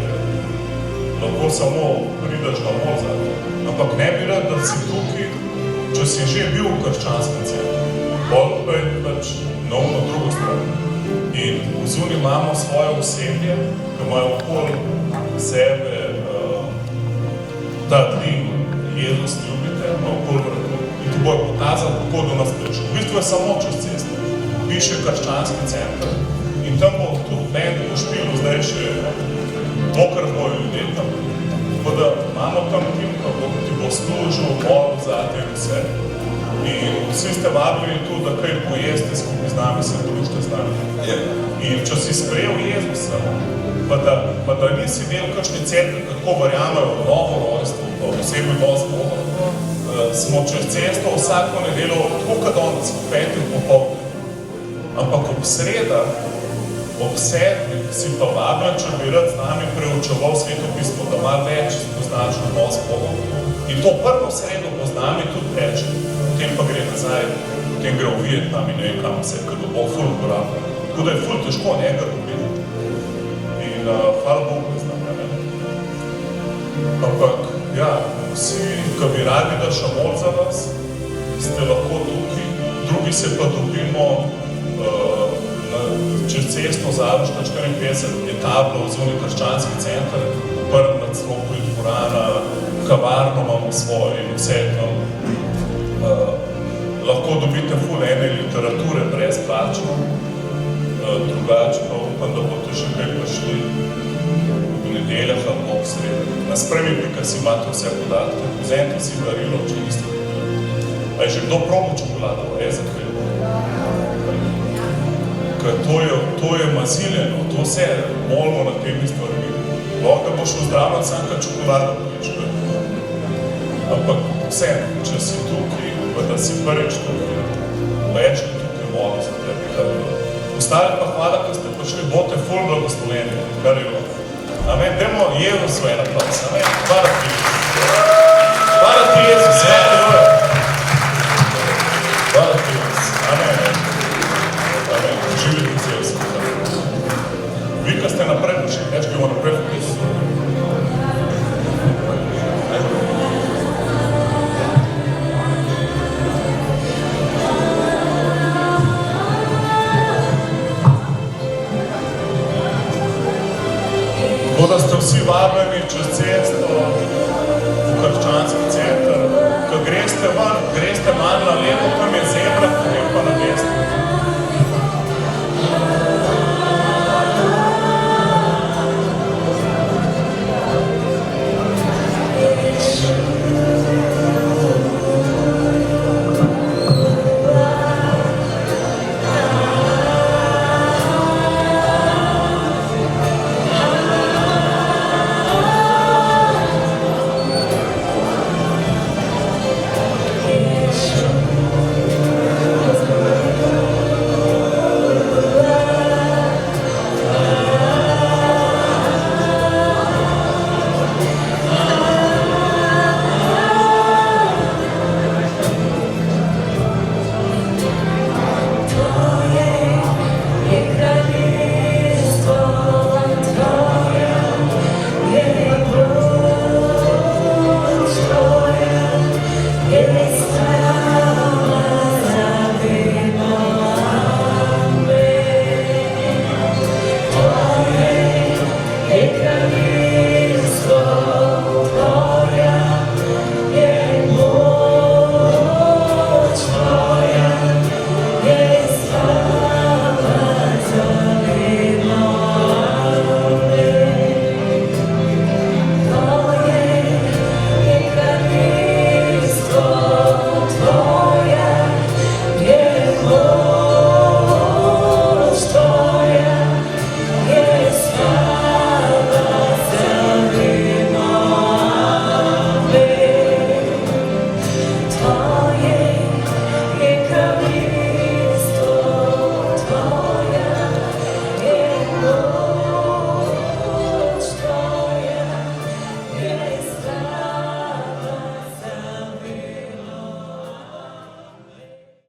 Lahko samo prideš na mol za te. Ampak ne bi rad, da si tukaj, če si že bil v Krščanskem centru, bolj pa je pač na drugo stran. In v zunaj imamo svoje osebje, ki imajo okoli sebe ta din Jezus, ljubite, ima okoli vratu. In ti bojo pokazali, kako do nas prišel. V bistvu je samo čez cesto. Piše Krščanski center in tam bo tudi band v špilu zdaj še dokrat bojo ljudje tam. Tako da imamo tam tim, kako ti bo služil, molil za te in vse. In vsi ste vabili tu, da kaj pojeste skupaj z nami, se družite z nami. In če si sprejel Jezusa, pa da nisi imel kakšni cerkvi, kako verjamajo v novo rojstvo, pa posebej dosti Boga, smo čez cesto vsako nedeljo, tako kot danes, v 5. popoldne. Ampak ob sredah, ob 7. si pa vabljen, če bi rad z nami preučeval Sveto pismo, da malo več spoznaš odnos z Bogom. In to prvo sredo bo z nami tudi reče. Potem pa gre nazaj, potem gre v Vietnam in ne vem kam se, ker bo ful uporabljal. Tako da je ful težko njega dobiti. In hvala Bogu, da znam, ne? Ampak, ja, vsi, ki bi radi, da še mol za vas, ste lahko tukaj. Drugi se pa dobimo čez cesto Završka 54, je tablo vzvoni Krščanski center, v prvem nadstropju je dvorana, kavarno imamo svoje in vse tam. Lahko dobite ful ene literature brezplačno, drugače pa upam, da boste še kaj prišli v nedeljah ali ob sredo. Na sprejmi.si imate vse podatke, vzemite si darilo, če niste. A je že kdo probo čokolado, za kaj? Ker to je maziljeno, to vse molimo na temi stvarmi. Lahko da boš ozdravljen sam, kad čokolado poješ. Ampak vse, če si tukaj, pa da si prvič tukaj, več tukaj molim za tebe. Ostali pa hvala, ko ste prišli, bote ful blagosloveni, kar je bilo. Amen, dajmo Jezus svoj aplavz, amen, hvala ti Jezus. Hvala ti Jezus, hvala. Hvala ti Jezus, amen. Amen, živite cel svet. Vi, ko ste naprej prišli, več bi bomo naprej prišli. Tako da ste vsi vabljeni čez cesto v Krščanski center, ko greste ven, greste malo na levo,